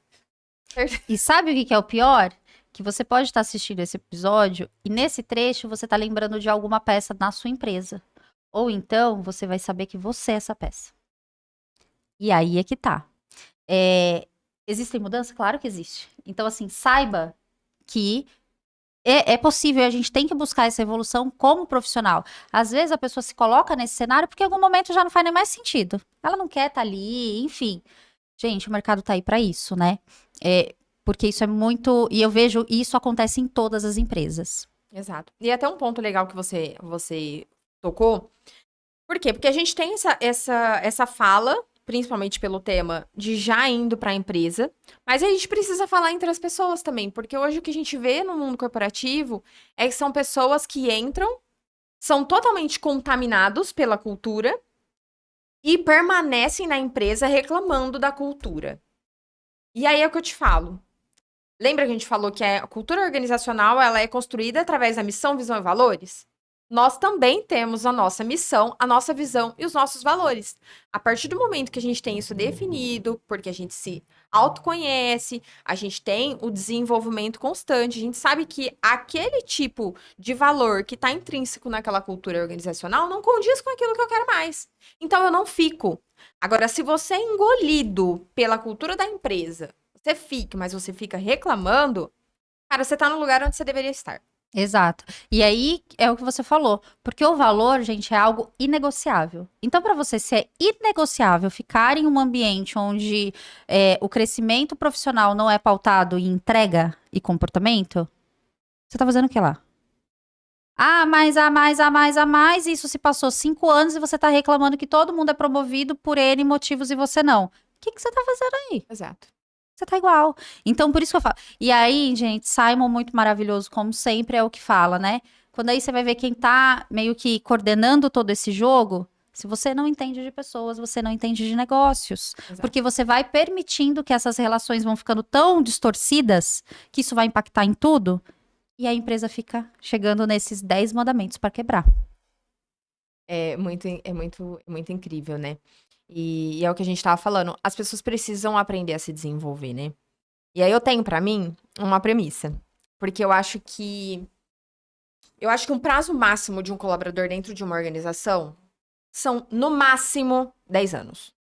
E sabe o que que é o pior? Que você pode estar assistindo esse episódio e nesse trecho você está lembrando de alguma peça na sua empresa. Ou então você vai saber que você é essa peça. E aí é que tá. Existem mudanças? Claro que existe. Então, assim, saiba que é possível, a gente tem que buscar essa evolução como profissional. Às vezes a pessoa se coloca nesse cenário porque em algum momento já não faz nem mais sentido. Ela não quer estar ali, enfim. Gente, o mercado tá aí para isso, né? Porque isso é muito. E eu vejo isso acontece em todas as empresas. Exato. E até um ponto legal que você tocou. Por quê? Porque a gente tem essa fala, principalmente pelo tema de já indo para a empresa, mas a gente precisa falar entre as pessoas também, porque hoje o que a gente vê no mundo corporativo é que são pessoas que entram, são totalmente contaminados pela cultura e permanecem na empresa reclamando da cultura. E aí é o que eu te falo. Lembra que a gente falou que a cultura organizacional ela é construída através da missão, visão e valores? Nós também temos a nossa missão, a nossa visão e os nossos valores. A partir do momento que a gente tem isso definido, porque a gente se autoconhece, a gente tem o desenvolvimento constante, a gente sabe que aquele tipo de valor que está intrínseco naquela cultura organizacional não condiz com aquilo que eu quero mais. Então eu não fico. Agora, se você é engolido pela cultura da empresa, você fica, mas você fica reclamando, cara, você tá no lugar onde você deveria estar. Exato. E aí é o que você falou, porque o valor, gente, é algo inegociável. Então, para você ser inegociável, ficar em um ambiente onde o crescimento profissional não é pautado em entrega e comportamento, você tá fazendo o que lá? Ah, mais, a mais, a mais, a mais. Isso se passou 5 anos e você tá reclamando que todo mundo é promovido por N motivos e você não. O que que você tá fazendo aí? Exato. Você tá igual. Então, por isso que eu falo. E aí, gente, Simon, muito maravilhoso, como sempre, é o que fala, né? Quando aí você vai ver quem tá meio que coordenando todo esse jogo, se você não entende de pessoas, você não entende de negócios. Exato. Porque você vai permitindo que essas relações vão ficando tão distorcidas que isso vai impactar em tudo. E a empresa fica chegando nesses 10 mandamentos para quebrar. É muito incrível, né? E é o que a gente tava falando. As pessoas precisam aprender a se desenvolver, né? E aí eu tenho pra mim uma premissa. Porque eu acho que um prazo máximo de um colaborador dentro de uma organização são, no máximo, 10 anos.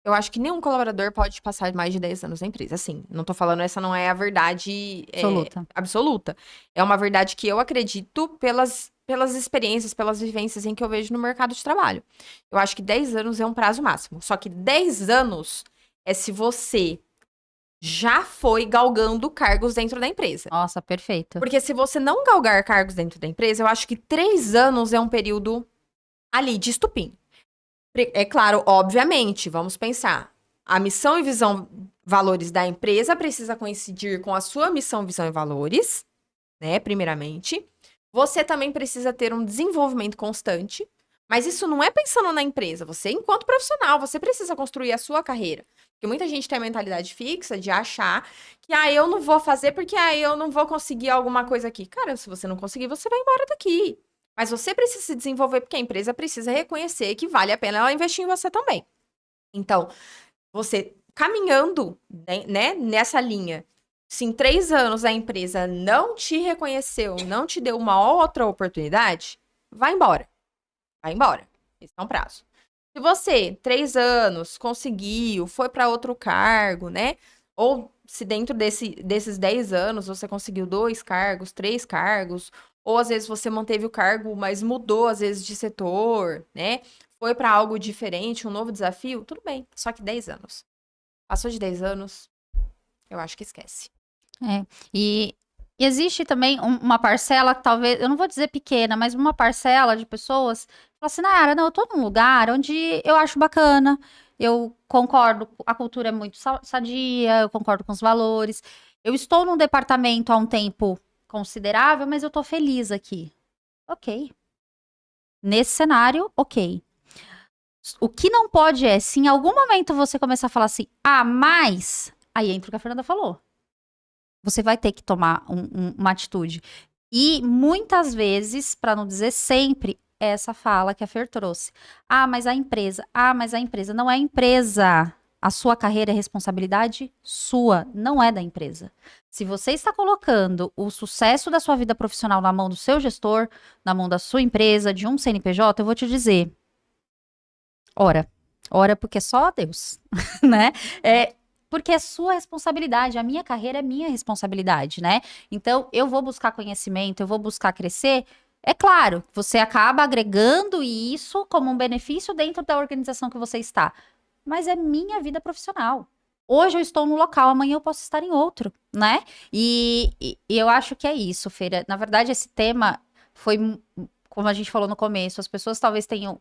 Eu acho que nenhum colaborador pode passar mais de 10 anos na empresa. Assim, não tô falando, essa não é a verdade Absoluta. absoluta. É uma verdade que eu acredito pelas experiências, pelas vivências em que eu vejo no mercado de trabalho. Eu acho que 10 anos é um prazo máximo. Só que 10 anos é se você já foi galgando cargos dentro da empresa. Nossa, perfeito. Porque se você não galgar cargos dentro da empresa, eu acho que 3 anos é um período ali de estupim. É claro, obviamente, vamos pensar. A missão e visão, valores da empresa precisa coincidir com a sua missão, visão e valores, né? Primeiramente. Você também precisa ter um desenvolvimento constante, mas isso não é pensando na empresa. Você, enquanto profissional, você precisa construir a sua carreira. Porque muita gente tem a mentalidade fixa de achar que, eu não vou fazer porque, eu não vou conseguir alguma coisa aqui. Cara, se você não conseguir, você vai embora daqui. Mas você precisa se desenvolver porque a empresa precisa reconhecer que vale a pena ela investir em você também. Então, você caminhando, né, nessa linha, se em 3 anos a empresa não te reconheceu, não te deu uma outra oportunidade, vai embora. Vai embora. Esse é um prazo. Se você, 3 anos, conseguiu, foi para outro cargo, né? Ou se dentro desses 10 anos você conseguiu 2 cargos, 3 cargos, ou às vezes você manteve o cargo, mas mudou às vezes de setor, né? Foi para algo diferente, um novo desafio, tudo bem. Só que 10 anos. Passou de 10 anos, eu acho que esquece. É. E existe também uma parcela, que talvez, eu não vou dizer pequena, mas uma parcela de pessoas que falam assim, Nayara, não, eu tô num lugar onde eu acho bacana, eu concordo, a cultura é muito sadia, eu concordo com os valores, eu estou num departamento há um tempo considerável, mas eu tô feliz aqui. Ok. Nesse cenário, ok. O que não pode é, se em algum momento você começar a falar assim, mas, aí entra o que a Fernanda falou. Você vai ter que tomar uma atitude. E muitas vezes, para não dizer sempre, é essa fala que a Fer trouxe. Mas a empresa. Mas a empresa. Não é a empresa. A sua carreira é responsabilidade sua, não é da empresa. Se você está colocando o sucesso da sua vida profissional na mão do seu gestor, na mão da sua empresa, de um CNPJ, eu vou te dizer, ora. Ora, porque só Deus, né? Porque é sua responsabilidade, a minha carreira é minha responsabilidade, né? Então, eu vou buscar conhecimento, eu vou buscar crescer. É claro, você acaba agregando isso como um benefício dentro da organização que você está. Mas é minha vida profissional. Hoje eu estou num local, amanhã eu posso estar em outro, né? E eu acho que é isso, Feira. Na verdade, esse tema foi, como a gente falou no começo, as pessoas talvez tenham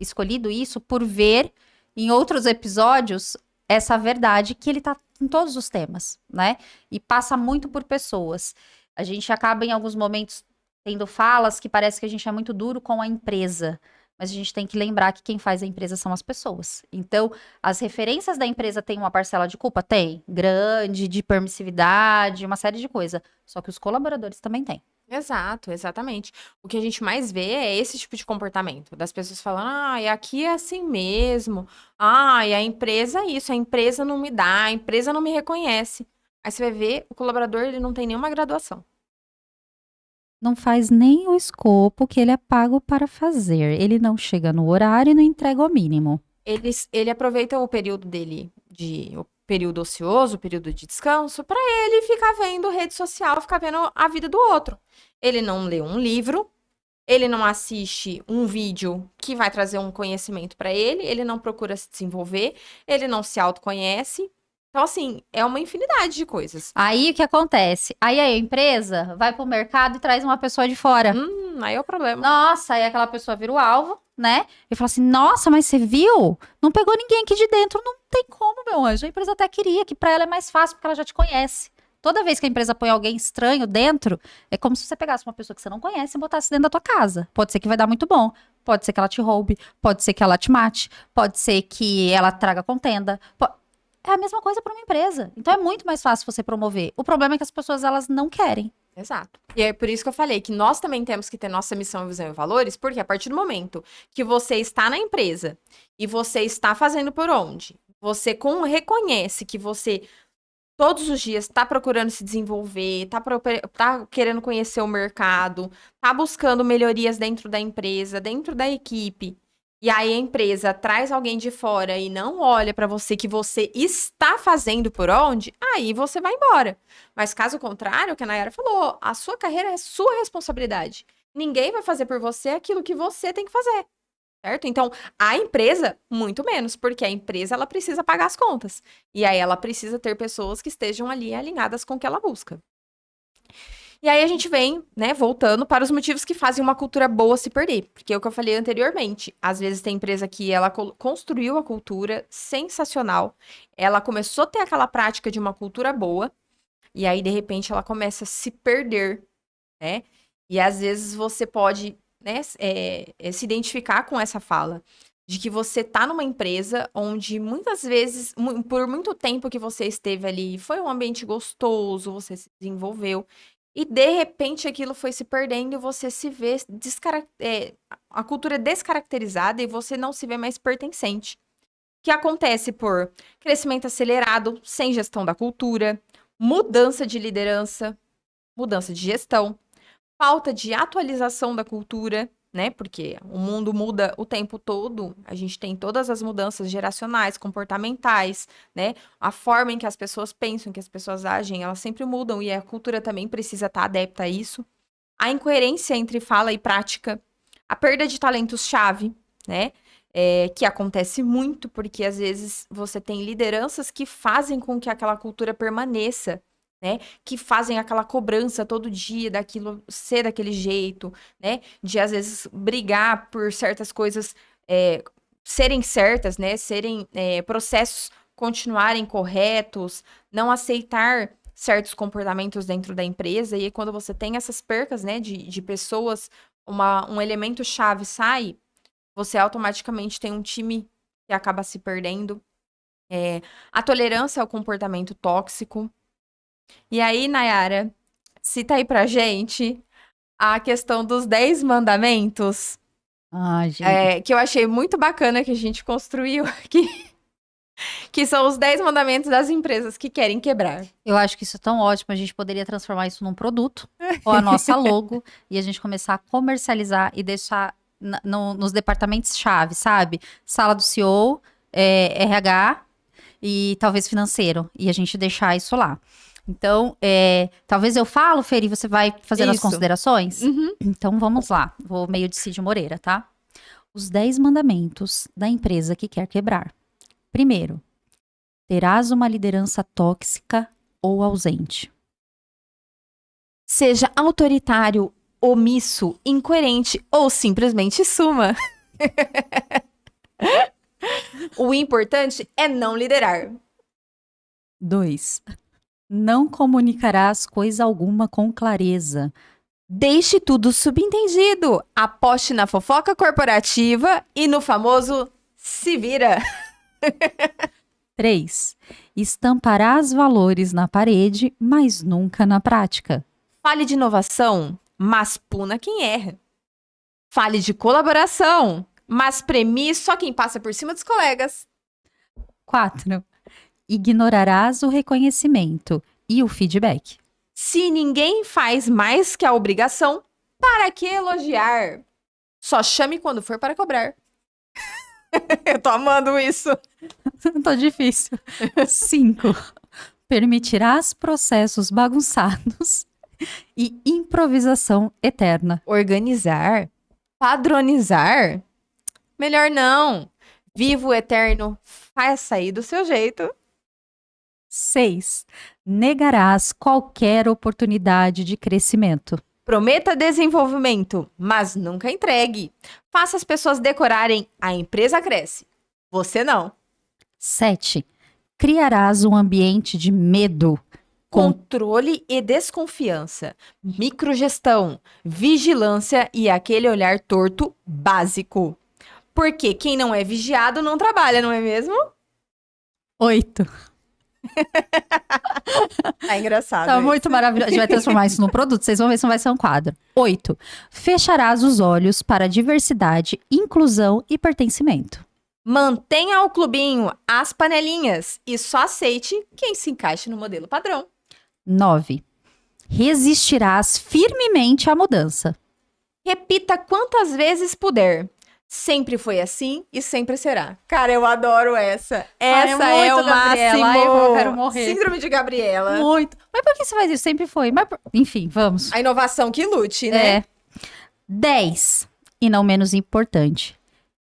escolhido isso por ver em outros episódios essa verdade que ele tá em todos os temas, né? E passa muito por pessoas. A gente acaba em alguns momentos tendo falas que parece que a gente é muito duro com a empresa, mas a gente tem que lembrar que quem faz a empresa são as pessoas. Então, as referências da empresa têm uma parcela de culpa? Tem. Grande, de permissividade, uma série de coisas. Só que os colaboradores também têm. Exato, exatamente. O que a gente mais vê é esse tipo de comportamento, das pessoas falando, aqui é assim mesmo. E a empresa é isso, a empresa não me dá, a empresa não me reconhece. Aí você vai ver, o colaborador, ele não tem nenhuma graduação. Não faz nem o escopo que ele é pago para fazer. Ele não chega no horário e não entrega o mínimo. Ele aproveita o período dele, o período ocioso, o período de descanso, para ele ficar vendo rede social, ficar vendo a vida do outro. Ele não lê um livro, ele não assiste um vídeo que vai trazer um conhecimento para ele não procura se desenvolver, ele não se autoconhece. Então, assim, é uma infinidade de coisas. Aí o que acontece? Aí a empresa vai pro mercado e traz uma pessoa de fora. Aí é o problema. Nossa, aí aquela pessoa vira o alvo, né? E fala assim: nossa, mas você viu? Não pegou ninguém aqui de dentro. Não tem como, meu anjo. A empresa até queria, que pra ela é mais fácil, porque ela já te conhece. Toda vez que a empresa põe alguém estranho dentro, é como se você pegasse uma pessoa que você não conhece e botasse dentro da tua casa. Pode ser que vai dar muito bom. Pode ser que ela te roube. Pode ser que ela te mate. Pode ser que ela traga contenda. É a mesma coisa para uma empresa. Então é muito mais fácil você promover. O problema é que as pessoas elas não querem. Exato. E é por isso que eu falei que nós também temos que ter nossa missão, visão e valores, porque a partir do momento que você está na empresa e você está fazendo por onde, você reconhece que você todos os dias está procurando se desenvolver, tá querendo conhecer o mercado, tá buscando melhorias dentro da empresa, dentro da equipe. E aí a empresa traz alguém de fora e não olha para você que você está fazendo por onde, aí você vai embora. Mas caso contrário, o que a Nayara falou, a sua carreira é sua responsabilidade. Ninguém vai fazer por você aquilo que você tem que fazer. Certo? Então, a empresa, muito menos, porque a empresa ela precisa pagar as contas. E aí ela precisa ter pessoas que estejam ali alinhadas com o que ela busca. E aí a gente vem, né, voltando para os motivos que fazem uma cultura boa se perder. Porque é o que eu falei anteriormente. Às vezes tem empresa que ela construiu a cultura sensacional, ela começou a ter aquela prática de uma cultura boa, e aí, de repente, ela começa a se perder, né? E às vezes você pode, né, se identificar com essa fala. De que você tá numa empresa onde muitas vezes, por muito tempo que você esteve ali, foi um ambiente gostoso, você se desenvolveu. E de repente aquilo foi se perdendo e você se vê a cultura é descaracterizada e você não se vê mais pertencente. Que acontece por crescimento acelerado, sem gestão da cultura, mudança de liderança, mudança de gestão, falta de atualização da cultura, né? Porque o mundo muda o tempo todo, a gente tem todas as mudanças geracionais, comportamentais, né? A forma em que as pessoas pensam, que as pessoas agem, elas sempre mudam e a cultura também precisa estar adepta a isso. a incoerência entre fala e prática, a perda de talentos-chave, né? Que acontece muito, porque às vezes você tem lideranças que fazem com que aquela cultura permaneça, né? Que fazem aquela cobrança todo dia daquilo ser daquele jeito, né? De às vezes brigar por certas coisas serem certas, né? Serem processos continuarem corretos, não aceitar certos comportamentos dentro da empresa. E aí, quando você tem essas percas, né? De pessoas, um elemento chave sai, você automaticamente tem um time que acaba se perdendo. A tolerância ao comportamento tóxico. E aí, Nayara, cita aí pra gente a questão dos 10 mandamentos, Ai, gente. que eu achei muito bacana que a gente construiu aqui, que são os 10 mandamentos das empresas que querem quebrar. Eu acho que isso é tão ótimo, a gente poderia transformar isso num produto, ou a nossa logo, e a gente começar a comercializar e deixar nos departamentos-chave, sabe? Sala do CEO, RH e talvez financeiro, e a gente deixar isso lá. Então, talvez eu falo, Feri, você vai fazendo as Isso. considerações? Uhum. Então, vamos lá. Vou meio de Cid Moreira, tá? Os 10 mandamentos da empresa que quer quebrar. Primeiro, terás uma liderança tóxica ou ausente. Seja autoritário, omisso, incoerente ou simplesmente suma. O importante é não liderar. 2. Não comunicarás coisa alguma com clareza. Deixe tudo subentendido. Aposte na fofoca corporativa e no famoso se vira. 3. Estamparás valores na parede, mas nunca na prática. Fale de inovação, mas puna quem erra. Fale de colaboração, mas premie só quem passa por cima dos colegas. 4. Ignorarás o reconhecimento e o feedback. Se ninguém faz mais que a obrigação, para que elogiar? Só chame quando for para cobrar. Eu tô amando isso. Tô difícil. 5. Permitirás processos bagunçados e improvisação eterna. Organizar? Padronizar? Melhor não. Viva o eterno, faz sair do seu jeito. 6. Negarás qualquer oportunidade de crescimento. Prometa desenvolvimento, mas nunca entregue. Faça as pessoas decorarem, a empresa cresce. Você não. 7. Criarás um ambiente de medo. Controle e desconfiança, microgestão, vigilância e aquele olhar torto básico. Porque quem não é vigiado não trabalha, não é mesmo? 8. Tá engraçado. Tá isso. muito maravilhoso. A gente vai transformar isso num produto, vocês vão ver se não vai ser um quadro. 8. Fecharás os olhos para diversidade, inclusão e pertencimento. Mantenha o clubinho, as panelinhas e só aceite quem se encaixe no modelo padrão. 9. Resistirás firmemente à mudança. Repita quantas vezes puder. Sempre foi assim e sempre será. Cara, eu adoro essa. Essa Ai, é muito o Gabriela. máximo. Ai, eu quero morrer. Síndrome de Gabriela. Muito. Mas por que você faz isso? Sempre foi. Enfim, vamos. A inovação que lute, né? 10. E não menos importante.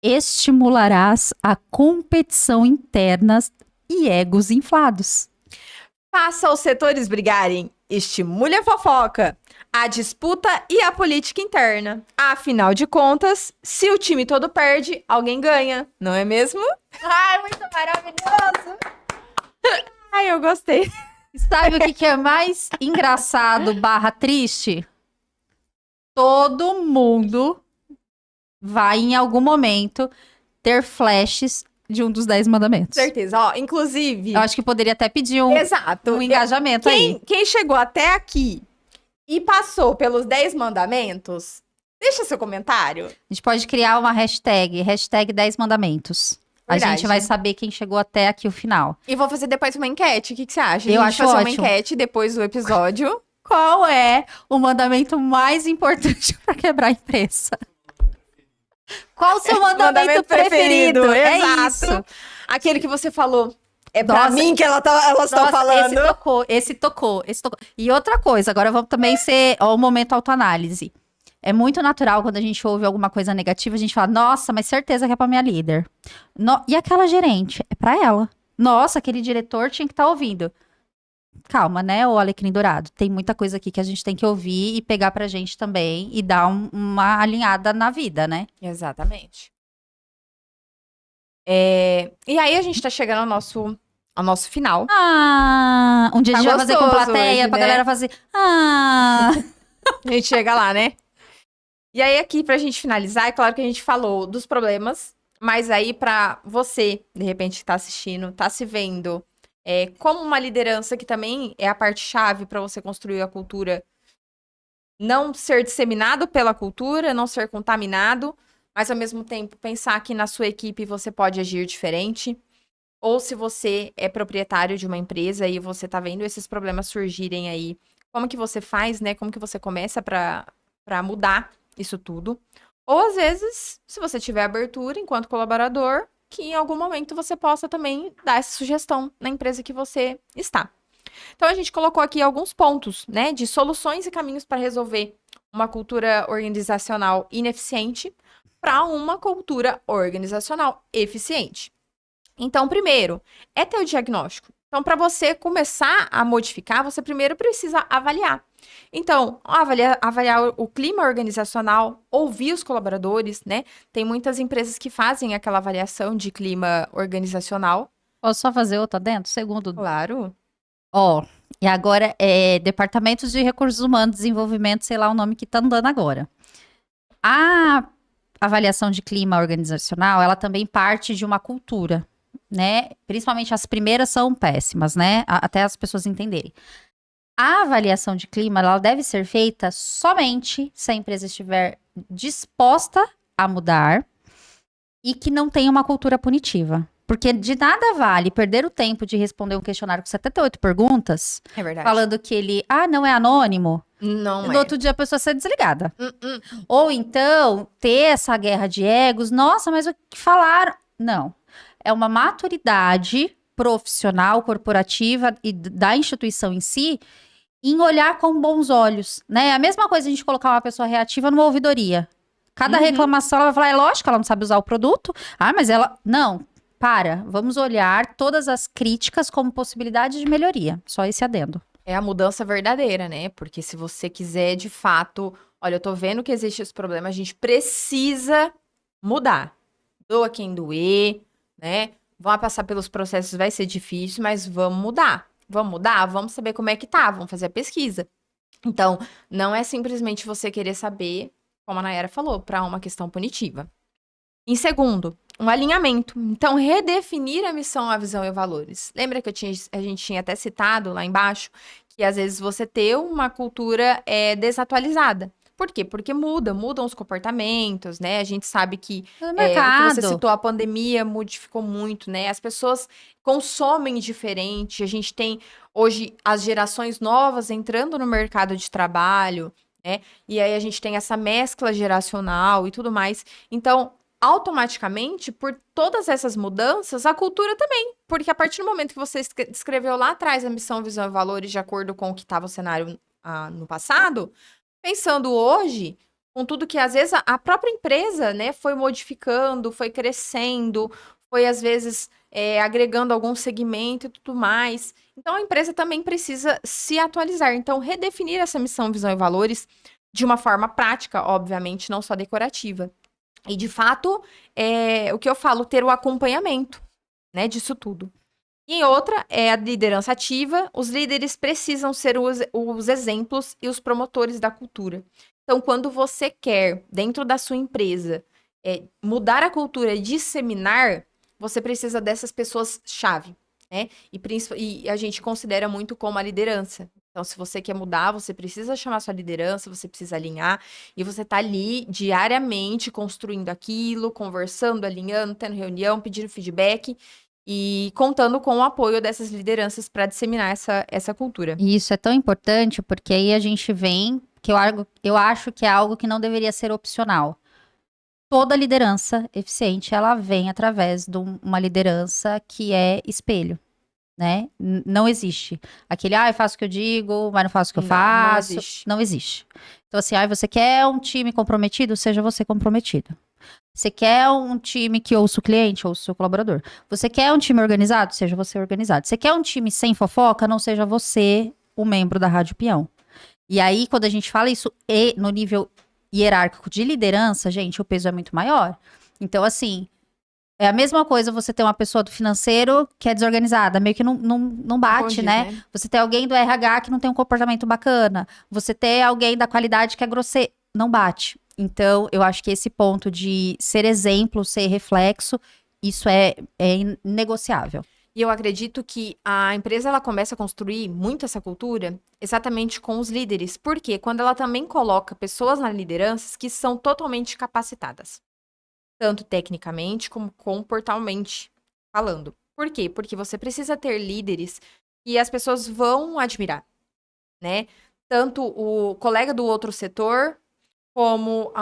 Estimularás a competição interna e egos inflados. Faça os setores brigarem. Estimule a fofoca, a disputa e a política interna. Afinal de contas, se o time todo perde, alguém ganha, não é mesmo? Ai, muito maravilhoso! Ai, eu gostei. Sabe o que é mais engraçado / triste? Todo mundo vai em algum momento ter flashes de um dos 10 mandamentos. Certeza, ó, inclusive... Eu acho que poderia até pedir Exato. um engajamento aí. Quem chegou até aqui e passou pelos 10 mandamentos, deixa seu comentário. A gente pode criar uma hashtag 10 mandamentos. A Verdade. gente vai saber quem chegou até aqui o final. E vou fazer depois uma enquete, o que você acha? Eu A gente acho fazer uma ótimo. enquete depois do episódio. Qual é o mandamento mais importante para quebrar a empresa? Qual o seu mandamento preferido? É Exato. isso. Aquele que você falou, É pra Nossa, mim que elas estão nossa, falando. esse tocou. E outra coisa, agora vamos também ser ó, o momento autoanálise. É muito natural quando a gente ouve alguma coisa negativa, a gente fala, nossa, mas certeza que é pra minha líder. E aquela gerente? É pra ela. Nossa, aquele diretor tinha que estar ouvindo. Calma, né, o Alecrim Dourado. Tem muita coisa aqui que a gente tem que ouvir e pegar pra gente também e dar uma alinhada na vida, né? Exatamente. E aí a gente tá chegando ao nosso final. Ah, um dia a Tá gente vai fazer com gostoso plateia hoje, pra né? galera fazer. Ah, A gente chega lá, né? E aí aqui pra gente finalizar, é claro que a gente falou dos problemas, mas aí pra você, de repente, que tá assistindo, tá se vendo como uma liderança que também é a parte chave pra você construir a cultura, não ser disseminado pela cultura, não ser contaminado, mas ao mesmo tempo pensar que na sua equipe você pode agir diferente. Ou se você é proprietário de uma empresa e você tá vendo esses problemas surgirem aí, como que você faz, né? Como que você começa para mudar isso tudo? Ou às vezes, se você tiver abertura enquanto colaborador, que em algum momento você possa também dar essa sugestão na empresa que você está. Então a gente colocou aqui alguns pontos, né, de soluções e caminhos para resolver uma cultura organizacional ineficiente para uma cultura organizacional eficiente. Então, primeiro, é ter o diagnóstico. Então, para você começar a modificar, você primeiro precisa avaliar. Então, avaliar o clima organizacional, ouvir os colaboradores, né? Tem muitas empresas que fazem aquela avaliação de clima organizacional. posso só fazer outro adendo? Segundo. Claro. Ó, e agora é Departamentos de Recursos Humanos, Desenvolvimento, sei lá o nome que tá andando agora. A avaliação de clima organizacional, ela também parte de uma cultura, né? Principalmente as primeiras são péssimas, né? Até as pessoas entenderem. A avaliação de clima, ela deve ser feita somente se a empresa estiver disposta a mudar e que não tenha uma cultura punitiva. Porque de nada vale perder o tempo de responder um questionário com 78 perguntas, É verdade. falando que ele, não é anônimo, Não no é. outro dia a pessoa ser desligada. Hum. Ou então, ter essa guerra de egos, nossa, mas o que falaram? Não. É uma maturidade profissional, corporativa e da instituição em si, em olhar com bons olhos, né? É a mesma coisa a gente colocar uma pessoa reativa numa ouvidoria. Cada Uhum. reclamação, ela vai falar, é lógico que ela não sabe usar o produto. Ah, mas ela... Não, vamos olhar todas as críticas como possibilidade de melhoria. Só esse adendo. É a mudança verdadeira, né? Porque se você quiser, de fato, olha, eu tô vendo que existe esse problema, a gente precisa mudar. Doa quem doer, né? Vai passar pelos processos, vai ser difícil, mas vamos mudar. Vamos mudar? Vamos saber como é que tá, vamos fazer a pesquisa. Então, não é simplesmente você querer saber, como a Nayara falou, para uma questão punitiva. Em segundo, um alinhamento. Então, redefinir a missão, a visão e os valores. Lembra que a gente tinha até citado lá embaixo que às vezes você ter uma cultura desatualizada. Por quê? Porque mudam os comportamentos, né? A gente sabe que No o que você mercado. citou, a pandemia modificou muito, né? As pessoas consomem diferente. A gente tem hoje as gerações novas entrando no mercado de trabalho, né? E aí a gente tem essa mescla geracional e tudo mais. Então, automaticamente, por todas essas mudanças, a cultura também. Porque a partir do momento que você descreveu lá atrás a missão, visão e valores de acordo com o que estava o cenário no passado, pensando hoje, com tudo que às vezes a própria empresa, né, foi modificando, foi crescendo, foi às vezes agregando algum segmento e tudo mais. Então a empresa também precisa se atualizar. Então, redefinir essa missão, visão e valores de uma forma prática, obviamente, não só decorativa. E, de fato, o que eu falo, ter o acompanhamento, né, disso tudo. E outra é a liderança ativa. Os líderes precisam ser os exemplos e os promotores da cultura. Então, quando você quer, dentro da sua empresa, mudar a cultura e disseminar, você precisa dessas pessoas-chave, né? E a gente considera muito como a liderança. Então, se você quer mudar, você precisa chamar sua liderança, você precisa alinhar, e você tá ali diariamente construindo aquilo, conversando, alinhando, tendo reunião, pedindo feedback e contando com o apoio dessas lideranças para disseminar essa cultura. E isso é tão importante porque aí a gente vem, que eu acho que é algo que não deveria ser opcional. Toda liderança eficiente, ela vem através de uma liderança que é espelho. né? Não existe. Aquele, eu faço o que eu digo, mas não faço o que eu Não faço. existe. Não existe. Então, assim, você quer um time comprometido? Seja você comprometido. Você quer um time que ouça o cliente, ouça o seu colaborador. Você quer um time organizado? Seja você organizado. Você quer um time sem fofoca? Não seja você o membro da Rádio Peão. E aí, quando a gente fala isso no nível hierárquico de liderança, gente, o peso é muito maior. Então, assim, é a mesma coisa você ter uma pessoa do financeiro que é desorganizada, meio que não bate, Condiz, né? né? Você ter alguém do RH que não tem um comportamento bacana, você ter alguém da qualidade que é grosseiro, não bate. Então, eu acho que esse ponto de ser exemplo, ser reflexo, isso é inegociável. E eu acredito que a empresa ela começa a construir muito essa cultura exatamente com os líderes. Porque quando ela também coloca pessoas na liderança que são totalmente capacitadas, tanto tecnicamente como comportalmente falando. Por quê? Porque você precisa ter líderes que as pessoas vão admirar, né? Tanto o colega do outro setor, como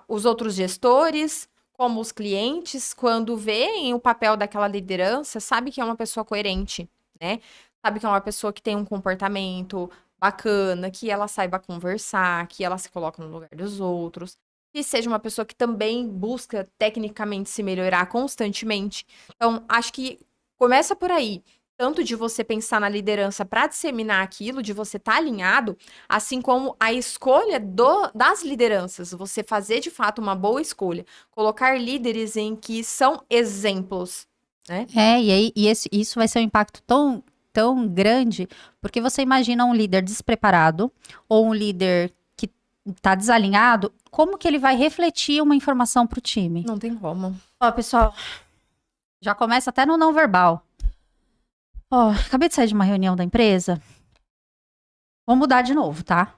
os outros gestores, como os clientes, quando veem o papel daquela liderança, sabe que é uma pessoa coerente, né? Sabe que é uma pessoa que tem um comportamento bacana, que ela saiba conversar, que ela se coloca no lugar dos outros, que seja uma pessoa que também busca tecnicamente se melhorar constantemente. Então, acho que começa por aí. Tanto de você pensar na liderança para disseminar aquilo, de você estar alinhado, assim como a escolha das lideranças, você fazer de fato uma boa escolha, colocar líderes em que são exemplos, né? E aí isso vai ser um impacto tão grande, porque você imagina um líder despreparado ou um líder que está desalinhado, como que ele vai refletir uma informação para o time? Não tem como. Ó, pessoal, já começa até no não verbal. Ó, acabei de sair de uma reunião da empresa. Vou mudar de novo, tá?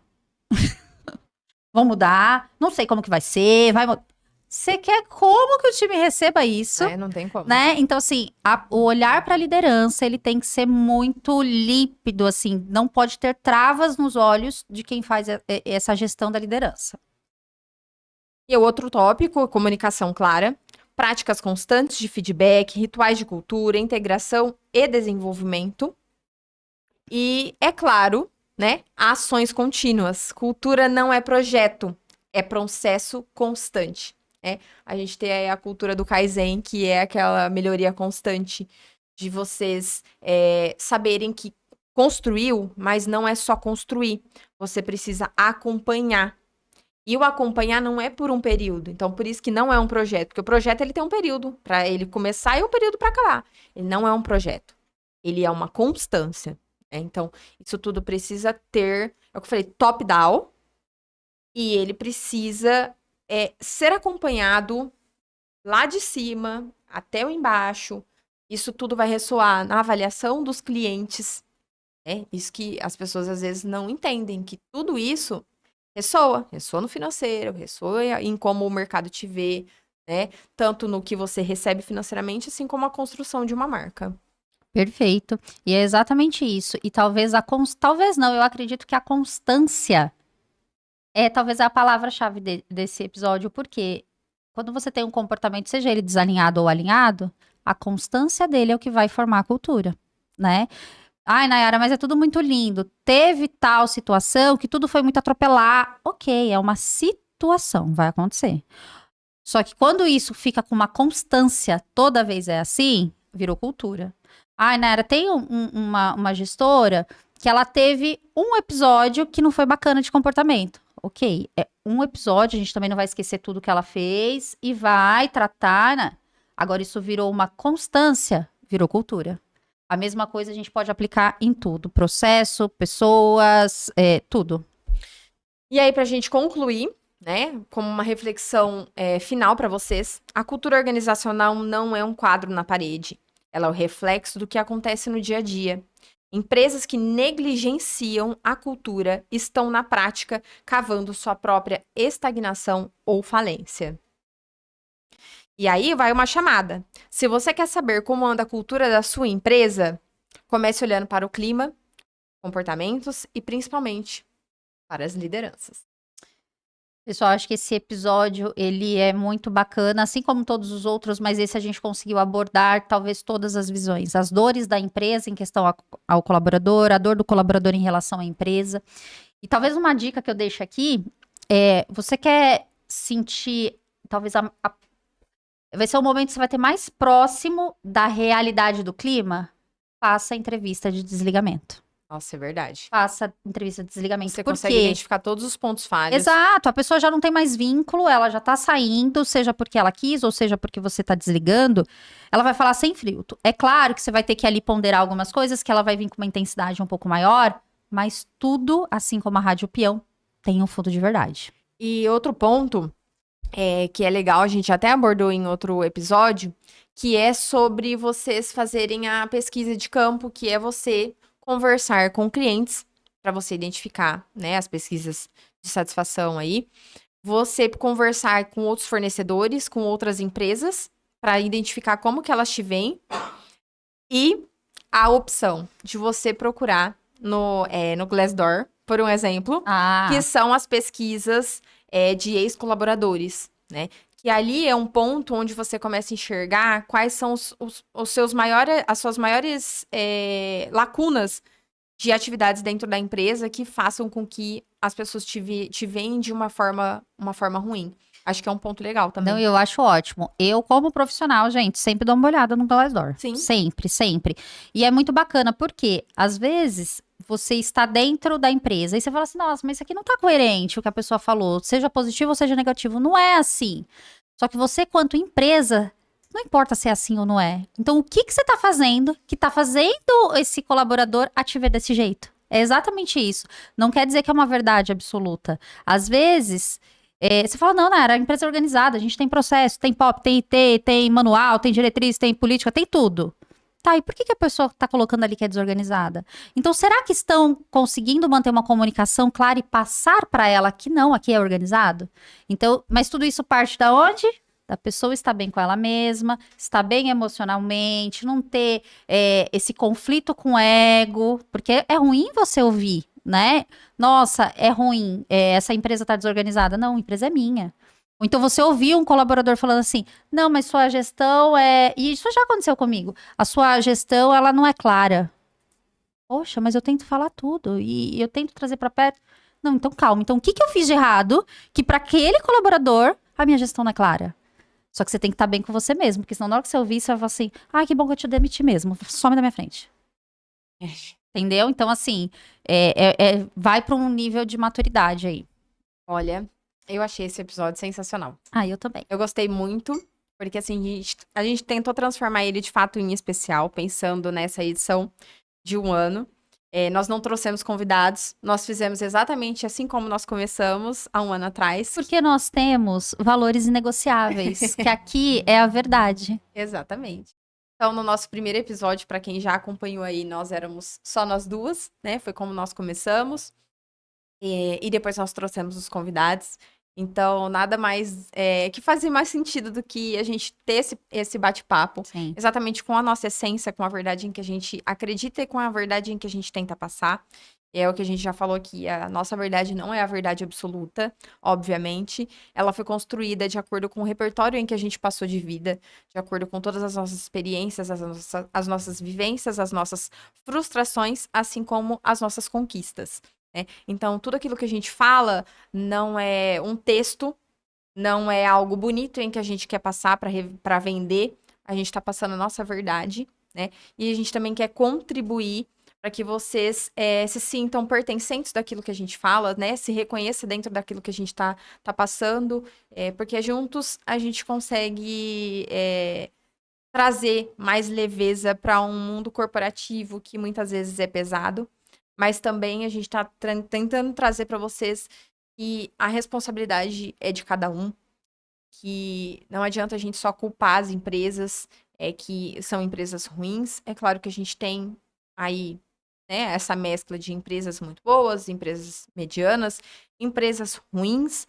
Vou mudar. Não sei como que vai ser. Você quer como que o time receba isso? Não tem como. Né? Então, assim, o olhar para a liderança, ele tem que ser muito límpido, assim, não pode ter travas nos olhos de quem faz essa gestão da liderança. E o outro tópico, comunicação clara, práticas constantes de feedback, rituais de cultura, integração e desenvolvimento. E, é claro, né, ações contínuas. Cultura não é projeto, é processo constante. Né? A gente tem aí a cultura do Kaizen, que é aquela melhoria constante de vocês saberem que construiu, mas não é só construir. Você precisa acompanhar. E o acompanhar não é por um período. Então, por isso que não é um projeto. Porque o projeto ele tem um período para ele começar e um período para acabar. Ele não é um projeto. Ele é uma constância. Então, isso tudo precisa ter, é o que eu falei, top-down. E ele precisa ser acompanhado lá de cima até o embaixo. Isso tudo vai ressoar na avaliação dos clientes. Isso que as pessoas às vezes não entendem, que tudo isso ressoa no financeiro, ressoa em como o mercado te vê, né? Tanto no que você recebe financeiramente, assim como a construção de uma marca. Perfeito. E é exatamente isso. E talvez não, eu acredito que a constância é talvez a palavra-chave desse episódio, porque quando você tem um comportamento, seja ele desalinhado ou alinhado, a constância dele é o que vai formar a cultura, né? Ai, Nayara, mas é tudo muito lindo. Teve tal situação que tudo foi muito atropelar. Ok, é uma situação, vai acontecer. Só que quando isso fica com uma constância, toda vez é assim, virou cultura. Ai, Nayara, tem uma gestora que ela teve um episódio que não foi bacana de comportamento. Ok, é um episódio, a gente também não vai esquecer tudo que ela fez e vai tratar, né? Agora isso virou uma constância, virou cultura. A mesma coisa a gente pode aplicar em tudo: processo, pessoas, tudo. E aí, pra gente concluir, né, como uma reflexão final para vocês, a cultura organizacional não é um quadro na parede. Ela é o reflexo do que acontece no dia a dia. Empresas que negligenciam a cultura estão, na prática, cavando sua própria estagnação ou falência. E aí vai uma chamada. Se você quer saber como anda a cultura da sua empresa, comece olhando para o clima, comportamentos e principalmente para as lideranças. Pessoal, acho que esse episódio, ele é muito bacana, assim como todos os outros, mas esse a gente conseguiu abordar talvez todas as visões. As dores da empresa em questão ao colaborador, a dor do colaborador em relação à empresa. E talvez uma dica que eu deixo aqui é, você quer sentir, talvez vai ser o momento que você vai ter mais próximo da realidade do clima? Faça a entrevista de desligamento. Nossa, é verdade. Faça a entrevista de desligamento. Você Por consegue quê? identificar todos os pontos falhos. Exato, a pessoa já não tem mais vínculo, ela já tá saindo, seja porque ela quis ou seja porque você tá desligando, ela vai falar sem filtro. É claro que você vai ter que ali ponderar algumas coisas, que ela vai vir com uma intensidade um pouco maior, mas tudo, assim como a Rádio Peão, tem um fundo de verdade. E outro ponto que é legal, a gente até abordou em outro episódio, que é sobre vocês fazerem a pesquisa de campo, que é você conversar com clientes para você identificar, né, as pesquisas de satisfação aí. Você conversar com outros fornecedores, com outras empresas, para identificar como que elas te veem. E a opção de você procurar no Glassdoor, por um exemplo, que são as pesquisas de ex-colaboradores, né? Que ali é um ponto onde você começa a enxergar quais são os seus maiores, as suas maiores lacunas de atividades dentro da empresa que façam com que as pessoas te veem de uma forma ruim. Acho que é um ponto legal também. Não, eu acho ótimo. Eu, como profissional, gente, sempre dou uma olhada no Glassdoor. Sim. Sempre, sempre. E é muito bacana, porque, às vezes, você está dentro da empresa e você fala assim, nossa, mas isso aqui não tá coerente, o que a pessoa falou, seja positivo ou seja negativo. Não é assim. Só que você, quanto empresa, não importa se é assim ou não é. Então, o que que você tá fazendo que tá fazendo esse colaborador a te ver desse jeito? É exatamente isso. Não quer dizer que é uma verdade absoluta. Às vezes... você fala, não, Nara, a empresa é organizada, a gente tem processo, tem POP, tem IT, tem manual, tem diretriz, tem política, tem tudo. Tá, e por que a pessoa tá colocando ali que é desorganizada? Então, será que estão conseguindo manter uma comunicação clara e passar para ela que não, aqui é organizado? Então, mas tudo isso parte da onde? Da pessoa estar bem com ela mesma, estar bem emocionalmente, não ter esse conflito com o ego, porque é ruim você ouvir, né? Nossa, é ruim, essa empresa tá desorganizada. Não, a empresa é minha. Ou então você ouviu um colaborador falando assim, não, mas sua gestão é... E isso já aconteceu comigo. A sua gestão, ela não é clara. Poxa, mas eu tento falar tudo e eu tento trazer para perto. Não, então calma. Então o que eu fiz de errado que para aquele colaborador a minha gestão não é clara? Só que você tem que estar bem com você mesmo, porque senão na hora que você ouvir, você vai falar assim, ai, que bom que eu te demiti mesmo, some da minha frente. Entendeu? Então, assim, vai para um nível de maturidade aí. Olha, eu achei esse episódio sensacional. Ah, eu também. Eu gostei muito, porque assim, a gente tentou transformar ele de fato em especial, pensando nessa edição de um ano. Nós não trouxemos convidados, nós fizemos exatamente assim como nós começamos há um ano atrás. Porque nós temos valores inegociáveis, que aqui é a verdade. Exatamente. Então, no nosso primeiro episódio, para quem já acompanhou aí, nós éramos só nós duas, né? Foi como nós começamos. E depois nós trouxemos os convidados. Então, nada mais que fazia mais sentido do que a gente ter esse bate-papo. Sim. Exatamente com a nossa essência, com a verdade em que a gente acredita e com a verdade em que a gente tenta passar. É o que a gente já falou aqui, a nossa verdade não é a verdade absoluta, obviamente. Ela foi construída de acordo com o repertório em que a gente passou de vida, de acordo com todas as nossas experiências, as nossas vivências, as nossas frustrações, assim como as nossas conquistas. Então, tudo aquilo que a gente fala não é um texto, não é algo bonito em que a gente quer passar para vender. A gente está passando a nossa verdade, né? E a gente também quer contribuir para que vocês se sintam pertencentes daquilo que a gente fala, né? Se reconheça dentro daquilo que a gente tá passando, porque juntos a gente consegue trazer mais leveza para um mundo corporativo que muitas vezes é pesado. Mas também a gente está tentando trazer para vocês que a responsabilidade é de cada um, que não adianta a gente só culpar as empresas que são empresas ruins. É claro que a gente tem aí, né, essa mescla de empresas muito boas, empresas medianas, empresas ruins,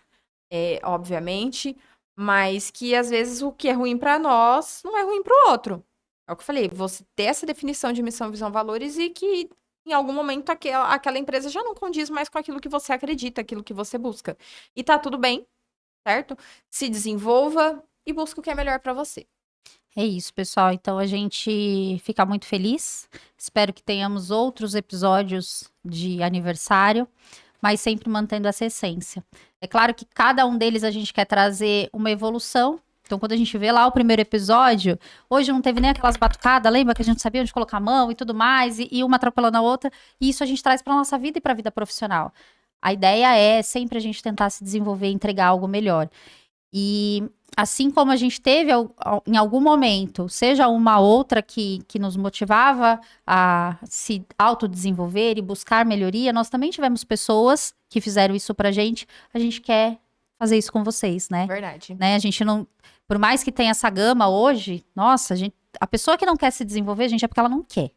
obviamente, mas que às vezes o que é ruim para nós não é ruim para o outro. É o que eu falei, você ter essa definição de missão, visão, valores e que em algum momento aquela empresa já não condiz mais com aquilo que você acredita, aquilo que você busca. E tá tudo bem, certo? Se desenvolva e busque o que é melhor pra você. É isso, pessoal. Então a gente fica muito feliz. Espero que tenhamos outros episódios de aniversário, mas sempre mantendo essa essência. É claro que cada um deles a gente quer trazer uma evolução. Então, quando a gente vê lá o primeiro episódio, hoje não teve nem aquelas batucadas, lembra que a gente não sabia onde colocar a mão e tudo mais, e uma atropelando a outra, e isso a gente traz para nossa vida e para a vida profissional. A ideia é sempre a gente tentar se desenvolver e entregar algo melhor. E assim como a gente teve em algum momento, seja uma outra que nos motivava a se autodesenvolver e buscar melhoria, nós também tivemos pessoas que fizeram isso pra gente. A gente quer fazer isso com vocês, né? Verdade. A gente não, por mais que tenha essa gama hoje, nossa, a pessoa que não quer se desenvolver, gente, é porque ela não quer.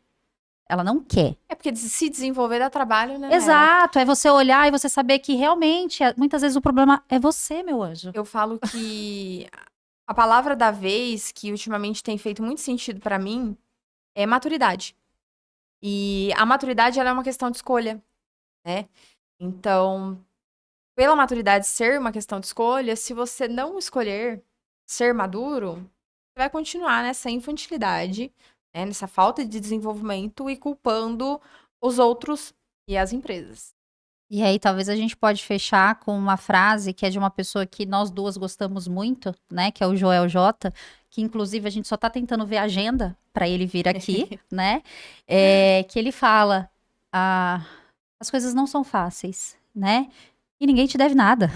Ela não quer. É porque se desenvolver dá trabalho, né, Nayara? Exato, é você olhar e você saber que realmente, muitas vezes o problema é você, meu anjo. Eu falo que a palavra da vez, que ultimamente tem feito muito sentido pra mim, é maturidade. E a maturidade, ela é uma questão de escolha, né? Então, pela maturidade ser uma questão de escolha, se você não escolher ser maduro, você vai continuar nessa infantilidade, né, nessa falta de desenvolvimento e culpando os outros e as empresas. E aí, talvez a gente pode fechar com uma frase que é de uma pessoa que nós duas gostamos muito, né? Que é o Joel J, que inclusive a gente só tá tentando ver a agenda para ele vir aqui, né? Que ele fala: as coisas não são fáceis, né? E ninguém te deve nada.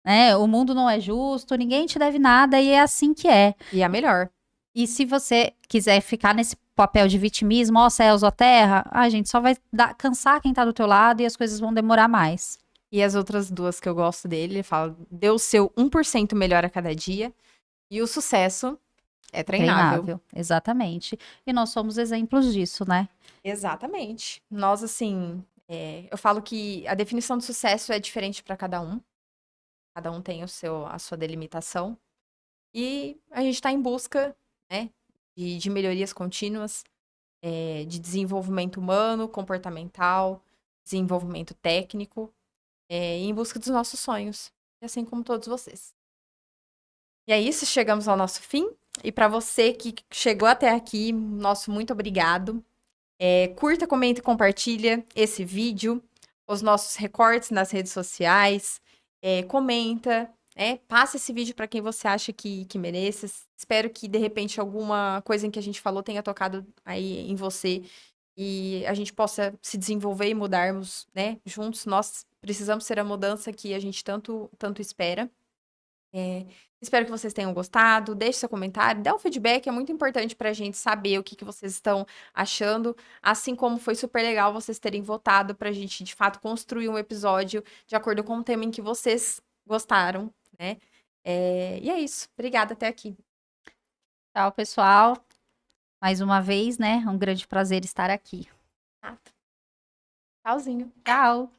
Né? O mundo não é justo, ninguém te deve nada e é assim que é. E a melhor. E se você quiser ficar nesse papel de vitimismo, ó céus, ó terra, a gente só vai cansar quem tá do teu lado e as coisas vão demorar mais. E as outras duas que eu gosto dele, ele fala, dê o seu 1% melhor a cada dia e o sucesso é treinável. Exatamente. E nós somos exemplos disso, né? Exatamente. Nós, assim, eu falo que a definição de sucesso é diferente para cada um. Cada um tem a sua delimitação. E a gente está em busca, né, de melhorias contínuas, de desenvolvimento humano, comportamental, desenvolvimento técnico, em busca dos nossos sonhos, e assim como todos vocês. E é isso, chegamos ao nosso fim. E para você que chegou até aqui, nosso muito obrigado. Curta, comenta e compartilha esse vídeo, os nossos recortes nas redes sociais, comenta, passa esse vídeo para quem você acha que mereça. Espero que, de repente, alguma coisa em que a gente falou tenha tocado aí em você e a gente possa se desenvolver e mudarmos, né, juntos. Nós precisamos ser a mudança que a gente tanto espera. Espero que vocês tenham gostado. Deixe seu comentário, dê um feedback, é muito importante pra gente saber o que vocês estão achando. Assim como foi super legal vocês terem votado pra gente, de fato, construir um episódio de acordo com o tema em que vocês gostaram, né? E é isso. Obrigada até aqui. Tchau, pessoal. Mais uma vez, né? Um grande prazer estar aqui. Tchauzinho. Tchau.